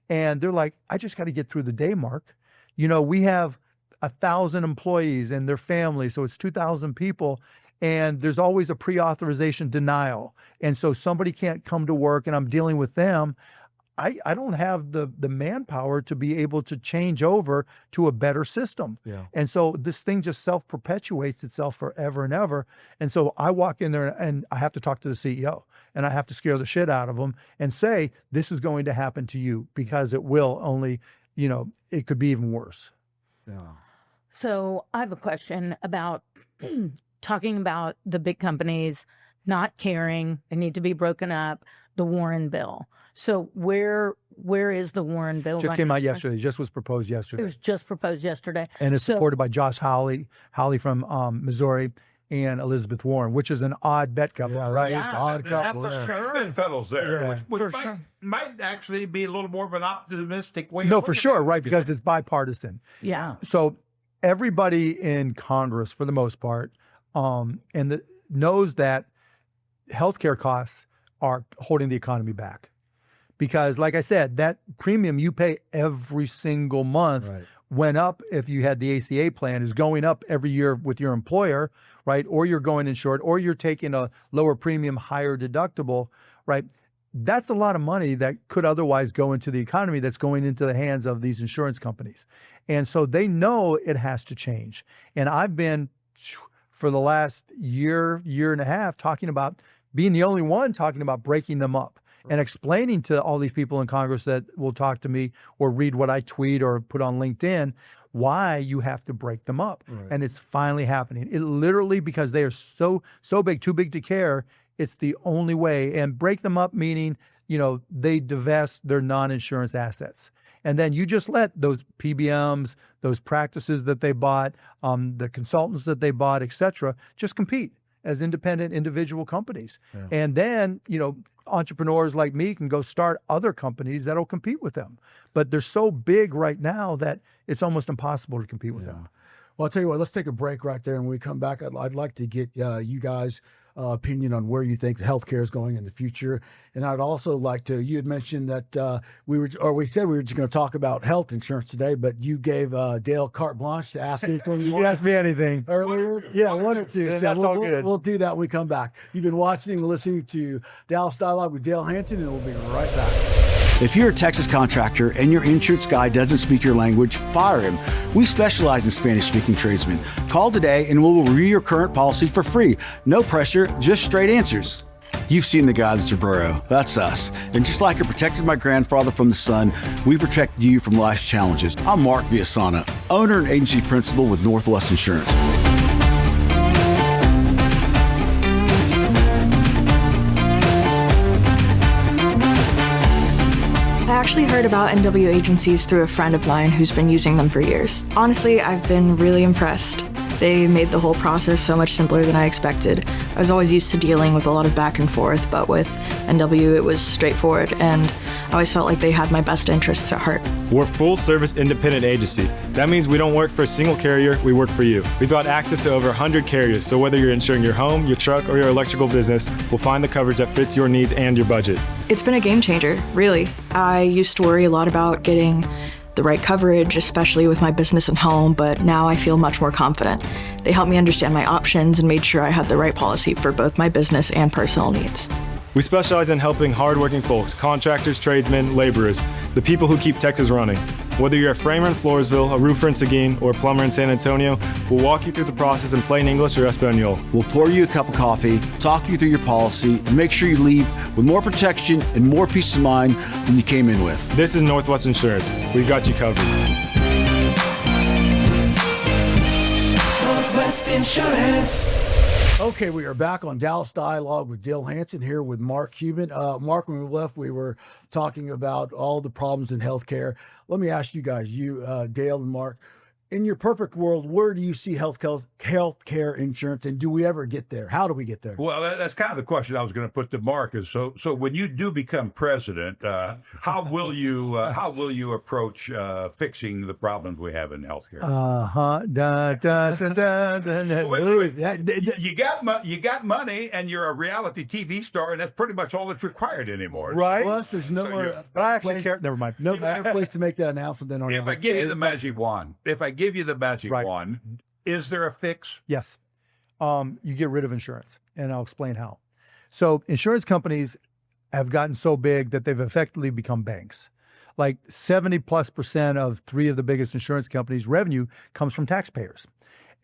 [SPEAKER 7] And they're like, I just got to get through the day, Mark. We have 1,000 employees and their families, so it's 2,000 people. And there's always a pre-authorization denial. And so somebody can't come to work and I'm dealing with them. I don't have the manpower to be able to change over to a better system. Yeah. And so this thing just self-perpetuates itself forever and ever. And so I walk in there and I have to talk to the CEO and I have to scare the shit out of him and say, this is going to happen to you because it will only, it could be even worse.
[SPEAKER 5] Yeah.
[SPEAKER 6] So I have a question about talking about the big companies not caring, they need to be broken up, the Warren bill. So where is the Warren bill?
[SPEAKER 7] Just came out yesterday. Just was proposed yesterday.
[SPEAKER 6] It was just proposed yesterday.
[SPEAKER 7] And it's supported by Josh Hawley from Missouri and Elizabeth Warren, which is an odd bet couple, right?
[SPEAKER 5] It's an odd couple.
[SPEAKER 1] That's for sure. Been fellows there,
[SPEAKER 5] Yeah.
[SPEAKER 1] which might actually be a little more of an optimistic way.
[SPEAKER 7] No, for sure, right? Because it's bipartisan.
[SPEAKER 6] Yeah.
[SPEAKER 7] So everybody in Congress, for the most part, knows that healthcare costs are holding the economy back. Because, like I said, that premium you pay every single month went up if you had the ACA plan, is going up every year with your employer, right? Or you're going insured, or you're taking a lower premium, higher deductible, right? That's a lot of money that could otherwise go into the economy that's going into the hands of these insurance companies. And so they know it has to change. And I've been, for the last year and a half, being the only one talking about breaking them up. And explaining to all these people in Congress that will talk to me or read what I tweet or put on LinkedIn, why you have to break them up. Right. And it's finally happening. It literally, because they are so big, too big to care, It's the only way. And break them up, meaning, they divest their non-insurance assets. And then you just let those PBMs, those practices that they bought, the consultants that they bought, et cetera, just compete as independent individual companies. Yeah. And then, entrepreneurs like me can go start other companies that'll compete with them. But they're so big right now that it's almost impossible to compete with them.
[SPEAKER 5] Well, I'll tell you what, let's take a break right there. And when we come back, I'd like to get you guys' opinion on where you think healthcare is going in the future. And I'd also like to, you had mentioned that we said we were just going to talk about health insurance today, but you gave Dale carte blanche to ask anything you
[SPEAKER 7] You
[SPEAKER 5] want.
[SPEAKER 7] can ask me anything.
[SPEAKER 5] Earlier? Yeah, one or two. So
[SPEAKER 7] That's all good.
[SPEAKER 5] We'll do that when we come back. You've been watching and listening to Dallas Dialogue with Dale Hansen, and we'll be right back.
[SPEAKER 3] If you're a Texas contractor and your insurance guy doesn't speak your language, fire him. We specialize in Spanish-speaking tradesmen. Call today and we'll review your current policy for free. No pressure, just straight answers. You've seen the guy that's your bro. That's us. And just like I protected my grandfather from the sun, we protect you from life's challenges. I'm Mark Villasana, owner and agency principal with Northwest Insurance.
[SPEAKER 10] I actually heard about NW agencies through a friend of mine who's been using them for years. Honestly, I've been really impressed. They made the whole process so much simpler than I expected. I was always used to dealing with a lot of back and forth, but with NW it was straightforward, and I always felt like they had my best interests at heart.
[SPEAKER 11] We're a full-service independent agency. That means we don't work for a single carrier, we work for you. We've got access to over 100 carriers, so whether you're insuring your home, your truck, or your electrical business, we'll find the coverage that fits your needs and your budget.
[SPEAKER 10] It's been a game changer, really. I used to worry a lot about getting the right coverage, especially with my business and home, but now I feel much more confident. They helped me understand my options and made sure I had the right policy for both my business and personal needs.
[SPEAKER 11] We specialize in helping hardworking folks, contractors, tradesmen, laborers, the people who keep Texas running. Whether you're a framer in Floresville, a roofer in Seguin, or a plumber in San Antonio, we'll walk you through the process in plain English or Espanol.
[SPEAKER 3] We'll pour you a cup of coffee, talk you through your policy, and make sure you leave with more protection and more peace of mind than you came in with.
[SPEAKER 11] This is Northwest Insurance. We've got you covered.
[SPEAKER 9] Northwest Insurance.
[SPEAKER 5] Okay, we are back on Dallas Dialogue with Dale Hansen here with Mark Cuban. Mark, when we left, we were talking about all the problems in healthcare. Let me ask you guys, Dale and Mark, in your perfect world, where do you see healthcare insurance, and do we ever get there? How do we get there?
[SPEAKER 1] Well, that's kind of the question I was going to put to Mark. Is so when you do become president, how will you approach fixing the problems we have in healthcare? You got money, and you're a reality TV star, and that's pretty much all that's required anymore.
[SPEAKER 7] Right?
[SPEAKER 5] Plus, there's no more.
[SPEAKER 7] But I actually care. Never mind.
[SPEAKER 5] No better place to make that announcement than on.
[SPEAKER 1] If I give you the magic wand, wand, is there a fix?
[SPEAKER 7] Yes. You get rid of insurance, and I'll explain how. So insurance companies have gotten so big that they've effectively become banks. Like 70+% of three of the biggest insurance companies' revenue comes from taxpayers.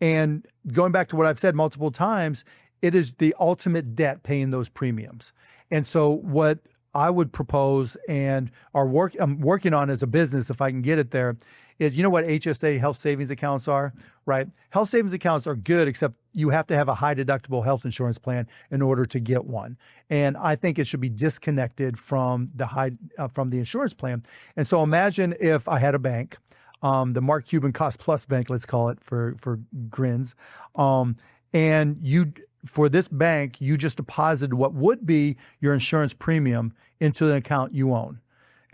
[SPEAKER 7] And going back to what I've said multiple times, it is the ultimate debt paying those premiums. And so what I would propose and I'm working on as a business, if I can get it there, is, you know what HSA, health savings accounts, are, right? Health savings accounts are good, except you have to have a high deductible health insurance plan in order to get one. And I think it should be disconnected from the insurance plan. And so imagine if I had a bank, the Mark Cuban Cost Plus Bank, let's call it for grins, and for this bank, you just deposited what would be your insurance premium into an account you own.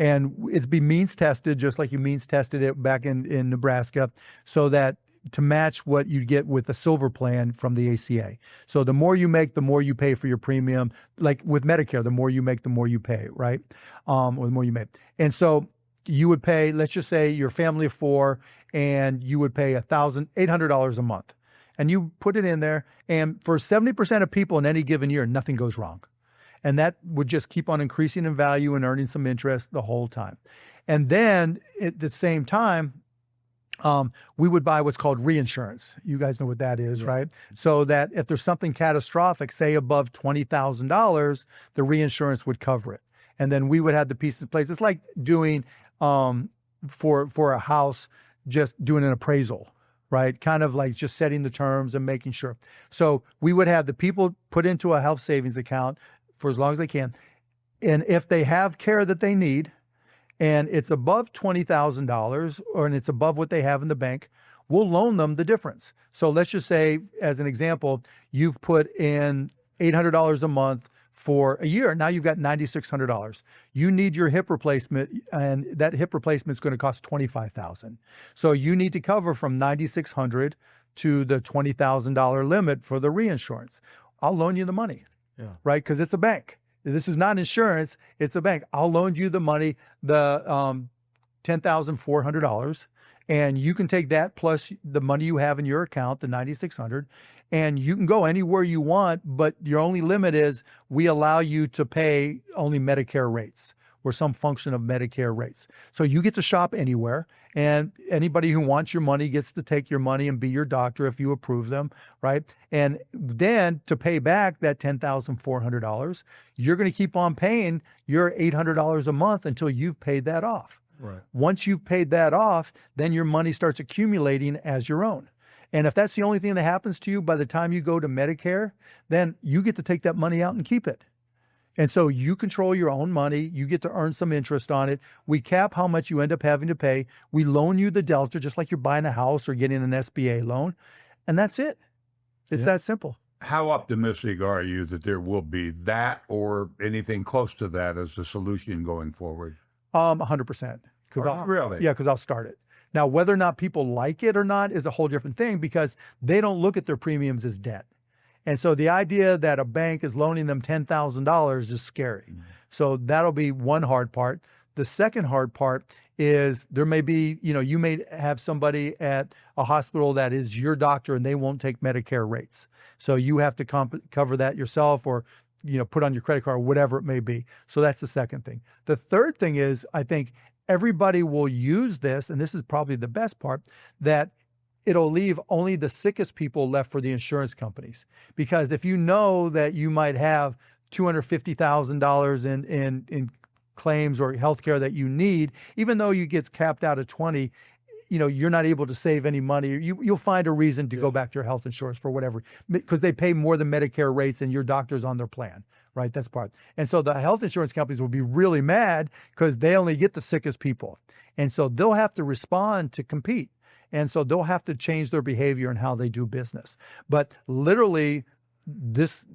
[SPEAKER 7] And it'd be means tested, just like you means tested it back in Nebraska, so that to match what you get with the silver plan from the ACA. So the more you make, the more you pay for your premium. Like with Medicare, the more you make, the more you pay, right? Or the more you make. And so you would pay, let's just say you're a family of four, and you would pay $800 a month. And you put it in there, and for 70% of people in any given year, nothing goes wrong. And that would just keep on increasing in value and earning some interest the whole time. And then at the same time, we would buy what's called reinsurance. You guys know what that is, right? So that if there's something catastrophic, say above $20,000, the reinsurance would cover it. And then we would have the pieces in place. It's like doing, for a house, just doing an appraisal. right? Kind of like just setting the terms and making sure. So we would have the people put into a health savings account for as long as they can. And if they have care that they need and it's above $20,000 and it's above what they have in the bank, we'll loan them the difference. So let's just say, as an example, you've put in $800 a month for a year. Now you've got $9,600. You need your hip replacement, and that hip replacement is going to cost $25,000. So you need to cover from $9,600 to the $20,000 limit for the reinsurance. I'll loan you the money, right? Because it's a bank. This is not insurance. It's a bank. I'll loan you the money, the $10,400, and you can take that plus the money you have in your account, the $9,600, and you can go anywhere you want, but your only limit is we allow you to pay only Medicare rates or some function of Medicare rates. So you get to shop anywhere, and anybody who wants your money gets to take your money and be your doctor if you approve them, right? And then to pay back that $10,400, you're going to keep on paying your $800 a month until you've paid that off.
[SPEAKER 5] Right.
[SPEAKER 7] Once you've paid that off, then your money starts accumulating as your own. And if that's the only thing that happens to you by the time you go to Medicare, then you get to take that money out and keep it. And so you control your own money. You get to earn some interest on it. We cap how much you end up having to pay. We loan you the delta, just like you're buying a house or getting an SBA loan. And that's it. It's that simple.
[SPEAKER 1] How optimistic are you that there will be that or anything close to that as a solution going forward?
[SPEAKER 7] 100%.
[SPEAKER 1] Really?
[SPEAKER 7] Yeah, because I'll start it. Now, whether or not people like it or not is a whole different thing because they don't look at their premiums as debt. And so the idea that a bank is loaning them $10,000 is scary. So that'll be one hard part. The second hard part is there may be, you may have somebody at a hospital that is your doctor and they won't take Medicare rates. So you have to cover that yourself or, put on your credit card or whatever it may be. So that's the second thing. The third thing is, I think everybody will use this, and this is probably the best part, that it'll leave only the sickest people left for the insurance companies. Because if you know that you might have $250,000 in claims or healthcare that you need, even though you get capped out at 20, you're not able to save any money. You'll find a reason to go back to your health insurance for whatever, because they pay more than Medicare rates and your doctor's on their plan, right? That's part. And so the health insurance companies will be really mad because they only get the sickest people. And so they'll have to respond to compete. And so they'll have to change their behavior and how they do business. But literally, this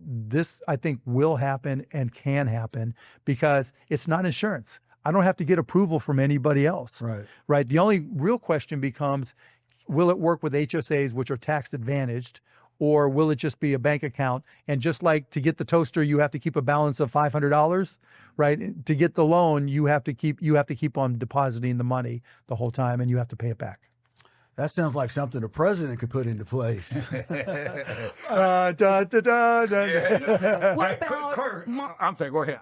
[SPEAKER 7] I think will happen and can happen because it's not insurance. I don't have to get approval from anybody else. Right. The only real question becomes, will it work with HSAs, which are tax advantaged, or will it just be a bank account? And just like to get the toaster, you have to keep a balance of $500, right? To get the loan, you have to keep on depositing the money the whole time, and you have to pay it back.
[SPEAKER 5] That sounds like something the president could put into place.
[SPEAKER 6] What about
[SPEAKER 1] I'm sorry, go ahead.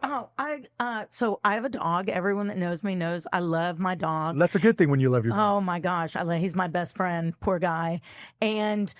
[SPEAKER 6] So I have a dog. Everyone that knows me knows I love my dog.
[SPEAKER 7] That's a good thing when you love your dog.
[SPEAKER 6] Oh my gosh, he's my best friend. Poor guy, and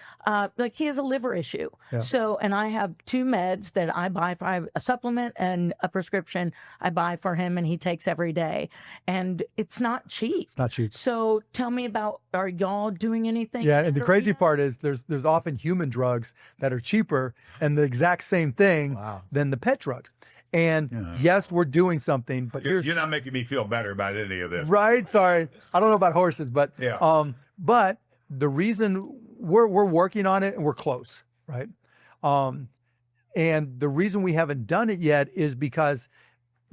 [SPEAKER 6] he has a liver issue.
[SPEAKER 7] Yeah.
[SPEAKER 6] So, and I have 2 meds that I buy for. I have a supplement and a prescription I buy for him, and he takes every day. And it's not cheap.
[SPEAKER 7] It's not cheap.
[SPEAKER 6] So tell me about, are y'all doing anything?
[SPEAKER 7] Yeah, and the crazy part is there's often human drugs that are cheaper and the exact same thing than the pet drugs. And yes, we're doing something, but
[SPEAKER 1] you're not making me feel better about any of this.
[SPEAKER 7] Right? Sorry. I don't know about horses, but but the reason we're working on it and we're close, right? And the reason we haven't done it yet is because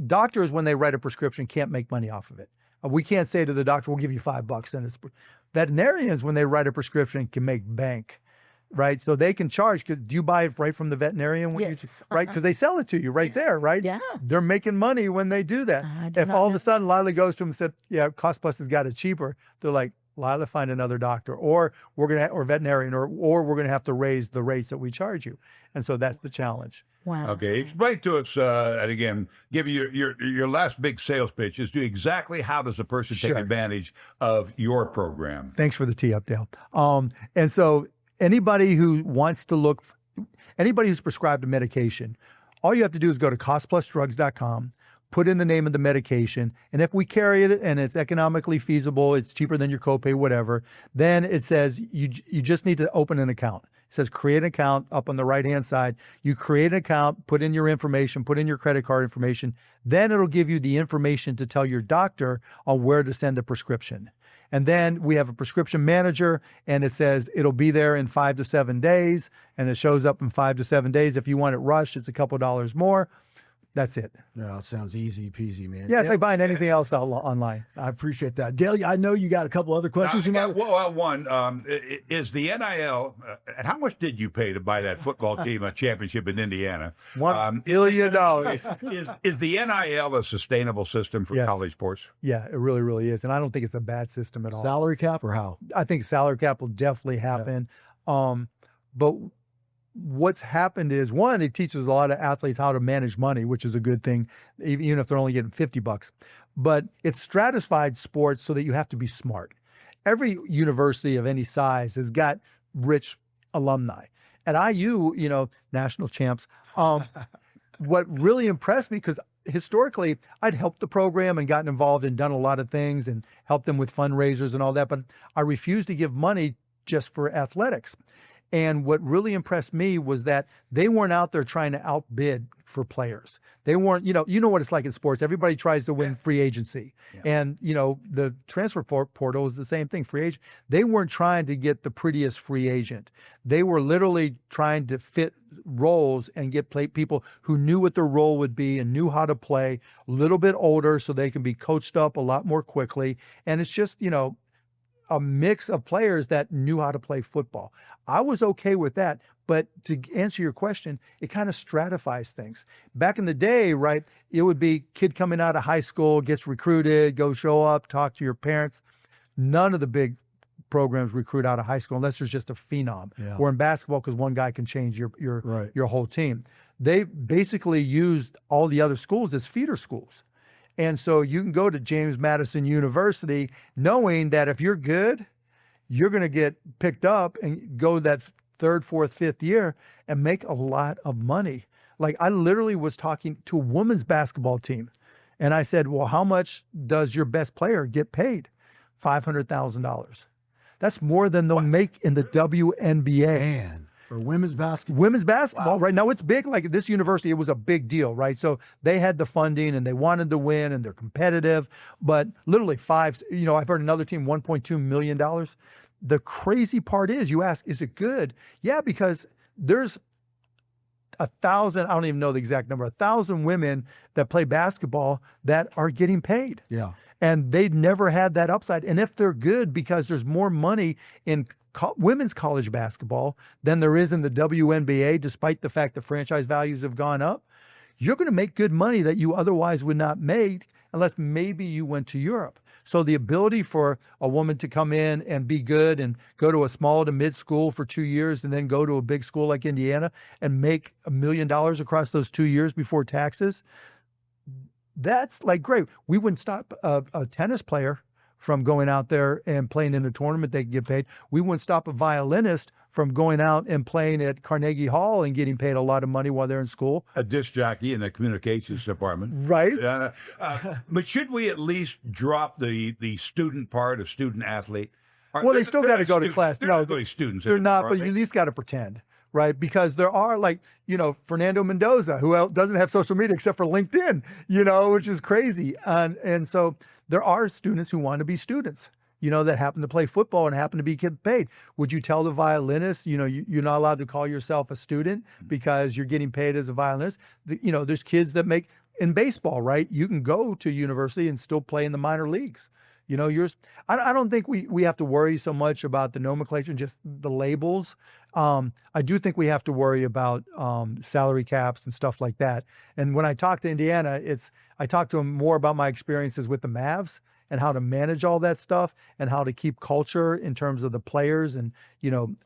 [SPEAKER 7] doctors, when they write a prescription, can't make money off of it. We can't say to the doctor, we'll give you $5 and it's veterinarians, when they write a prescription, can make bank, right? So they can charge. Because do you buy it right from the veterinarian?
[SPEAKER 6] Yes.
[SPEAKER 7] Right? Because they sell it to you right there, right?
[SPEAKER 6] Yeah.
[SPEAKER 7] They're making money when they do that. If all of a sudden Lila goes to them and said, yeah, Cost Plus has got it cheaper, they're like, Lila, find another doctor, or or veterinarian, or we're gonna have to raise the rates that we charge you. And so that's the challenge.
[SPEAKER 6] Wow.
[SPEAKER 1] Okay, explain to us, and again, give you your last big sales pitch is do exactly how does a person take advantage of your program?
[SPEAKER 7] Thanks for the tee up, Dale. And so anybody who wants to anybody who's prescribed a medication, all you have to do is go to costplusdrugs.com, put in the name of the medication, and if we carry it and it's economically feasible, it's cheaper than your copay, whatever, then it says you just need to open an account. It says create an account up on the right-hand side. You create an account, put in your information, put in your credit card information. Then it'll give you the information to tell your doctor on where to send a prescription. And then we have a prescription manager, and it says it'll be there in 5 to 7 days, and it shows up in 5 to 7 days. If you want it rushed, it's a couple $dollars more. That's it.
[SPEAKER 5] Yeah, it sounds easy peasy, man.
[SPEAKER 7] Yeah, it's like buying anything else online.
[SPEAKER 5] I appreciate that. Dale, I know you got a couple other questions.
[SPEAKER 1] One is the NIL, and how much did you pay to buy that football team a championship in Indiana?
[SPEAKER 7] $1 billion.
[SPEAKER 1] Is the NIL a sustainable system for college sports?
[SPEAKER 7] Yeah, it really, really is. And I don't think it's a bad system at all.
[SPEAKER 5] Salary cap or how?
[SPEAKER 7] I think salary cap will definitely happen. Yeah. But what's happened is, one, it teaches a lot of athletes how to manage money, which is a good thing, even if they're only getting $50. But it's stratified sports so that you have to be smart. Every university of any size has got rich alumni. At IU, national champs. What really impressed me, because historically I'd helped the program and gotten involved and done a lot of things and helped them with fundraisers and all that, but I refused to give money just for athletics. And what really impressed me was that they weren't out there trying to outbid for players. They weren't, you know what it's like in sports. Everybody tries to win free agency. Yeah. And, the transfer portal is the same thing, free agent. They weren't trying to get the prettiest free agent. They were literally trying to fit roles and get people who knew what their role would be and knew how to play, a little bit older so they can be coached up a lot more quickly. And it's just, a mix of players that knew how to play football. I was okay with that, but to answer your question, it kind of stratifies things. Back in the day, right, it would be kid coming out of high school, gets recruited, go show up, talk to your parents. None of the big programs recruit out of high school unless there's just a phenom. Yeah. Or in basketball, because one guy can change your whole team. They basically used all the other schools as feeder schools. And so you can go to James Madison University knowing that if you're good, you're going to get picked up and go that third, fourth, fifth year and make a lot of money. Like, I literally was talking to a women's basketball team, and I said, well, how much does your best player get paid? $500,000. That's more than they'll make in the WNBA.
[SPEAKER 5] Man. For women's basketball?
[SPEAKER 7] Women's basketball, right? Now, it's big. Like, this university, it was a big deal, right? So they had the funding, and they wanted to win, and they're competitive. But literally I've heard another team, $1.2 million. The crazy part is, you ask, is it good? Yeah, because there's 1,000, I don't even know the exact number, 1,000 women that play basketball that are getting paid.
[SPEAKER 5] Yeah.
[SPEAKER 7] And they'd never had that upside. And if they're good, because there's more money in women's college basketball than there is in the WNBA, despite the fact that franchise values have gone up, you're going to make good money that you otherwise would not make unless maybe you went to Europe. So the ability for a woman to come in and be good and go to a small to mid school for 2 years and then go to a big school like Indiana and make $1 million across those 2 years before taxes, that's like great. We wouldn't stop a tennis player from going out there and playing in a tournament. They can get paid. We wouldn't stop a violinist from going out and playing at Carnegie Hall and getting paid a lot of money while they're in school.
[SPEAKER 1] A disc jockey in the communications department.
[SPEAKER 7] Right.
[SPEAKER 1] But should we at least drop the student part of student athlete?
[SPEAKER 7] Well, they still got to go to class.
[SPEAKER 1] They're not really students.
[SPEAKER 7] They're not, but you at least got to pretend. Right, because there are, like, Fernando Mendoza, who doesn't have social media except for LinkedIn, which is crazy. And so there are students who want to be students, that happen to play football and happen to be getting paid. Would you tell the violinist, you're not allowed to call yourself a student because you're getting paid as a violinist? There's kids that make in baseball, right? You can go to university and still play in the minor leagues. I don't think we have to worry so much about the nomenclature, just the labels. I do think we have to worry about salary caps and stuff like that. And when I talk to Indiana, I talk to them more about my experiences with the Mavs and how to manage all that stuff and how to keep culture in terms of the players and,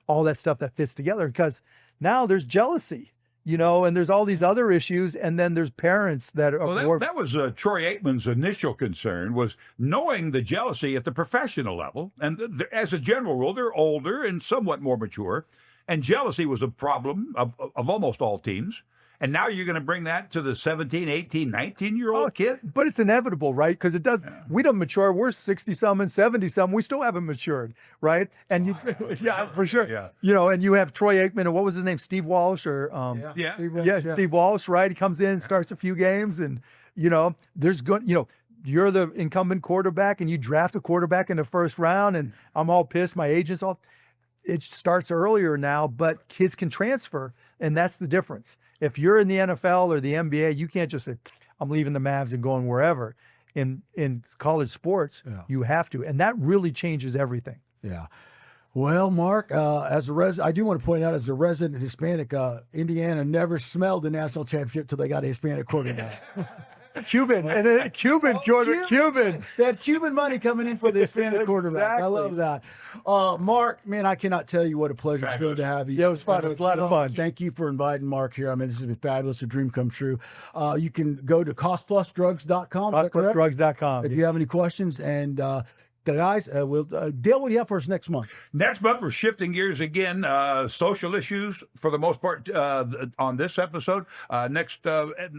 [SPEAKER 7] all that stuff that fits together. Because now there's jealousy. And there's all these other issues, and then there's parents that are more...
[SPEAKER 1] That was Troy Aikman's initial concern, was knowing the jealousy at the professional level. And as a general rule, they're older and somewhat more mature, and jealousy was a problem of almost all teams. And now you're going to bring that to the 17, 18, 19-year-old kid?
[SPEAKER 7] But it's inevitable, right? Because it does. We don't mature. We're 60-some and 70-some. We still haven't matured, right? And you, yeah, for sure.
[SPEAKER 1] Yeah.
[SPEAKER 7] You know, and you have Troy Aikman, and what was his name? Steve Walsh, or Steve Walsh, right? He comes in, starts a few games, and there's good. You're the incumbent quarterback, and you draft a quarterback in the first round, and I'm all pissed. My agent's all. It starts earlier now, but kids can transfer, and that's the difference. If you're in the NFL or the NBA, you can't just say, I'm leaving the Mavs and going wherever. In college sports, you have to, and that really changes everything.
[SPEAKER 5] Yeah. Well, Mark, as a I do want to point out, as a resident Hispanic, Indiana never smelled the national championship till they got a Hispanic quarterback.
[SPEAKER 7] Cuban, and then Cuban.
[SPEAKER 5] That Cuban money coming in for the Hispanic quarterback.
[SPEAKER 7] Exactly.
[SPEAKER 5] I love that. Mark, man, I cannot tell you what a pleasure it's been to have you.
[SPEAKER 7] Yeah, it was fun. It was a lot of fun.
[SPEAKER 5] Thank you for inviting Mark here. I mean, this has been fabulous. A dream come true. You can go to costplusdrugs.com.
[SPEAKER 7] Costplusdrugs.com.
[SPEAKER 5] If you have any questions, and guys, Dale, what do you have for us next month?
[SPEAKER 1] Next month, we're shifting gears again. Social issues, for the most part, on this episode. Next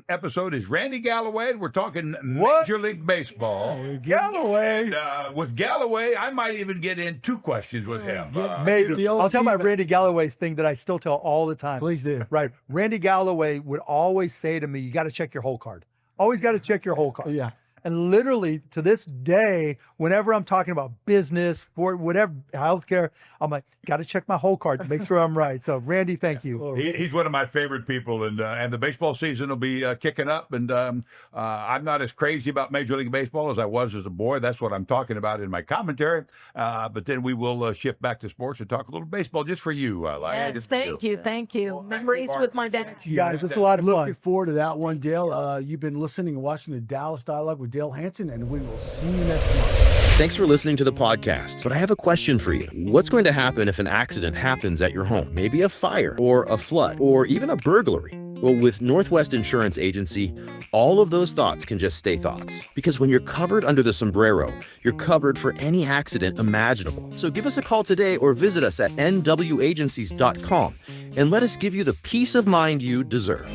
[SPEAKER 1] episode is Randy Galloway. We're talking Major League Baseball.
[SPEAKER 7] Galloway.
[SPEAKER 1] With Galloway, I might even get in 2 questions with him.
[SPEAKER 7] Maybe. I'll tell my Randy Galloway's thing that I still tell all the time.
[SPEAKER 5] Please do.
[SPEAKER 7] Right. Randy Galloway would always say to me, you got to check your whole card. Always got to check your whole card.
[SPEAKER 5] Yeah.
[SPEAKER 7] And literally to this day, whenever I'm talking about business, sport, whatever, healthcare, I'm like, got to check my whole card to make sure I'm right. So, Randy, thank you.
[SPEAKER 1] He's one of my favorite people, and the baseball season will be kicking up. And I'm not as crazy about Major League Baseball as I was as a boy. That's what I'm talking about in my commentary. But then we will shift back to sports and talk a little baseball just for you, Lila.
[SPEAKER 6] Yes, thank you. Memories with my dad.
[SPEAKER 7] You guys, it's a lot of fun.
[SPEAKER 5] Looking forward to that one, Dale. You've been listening and watching the Dallas Dialogue with Dale Hansen, and we will see you next month.
[SPEAKER 12] Thanks for listening to the podcast, but I have a question for you. What's going to happen if an accident happens at your home? Maybe a fire, or a flood, or even a burglary. Well, with Northwest Insurance Agency, all of those thoughts can just stay thoughts. Because when you're covered under the sombrero, you're covered for any accident imaginable. So give us a call today or visit us at nwagencies.com and let us give you the peace of mind you deserve.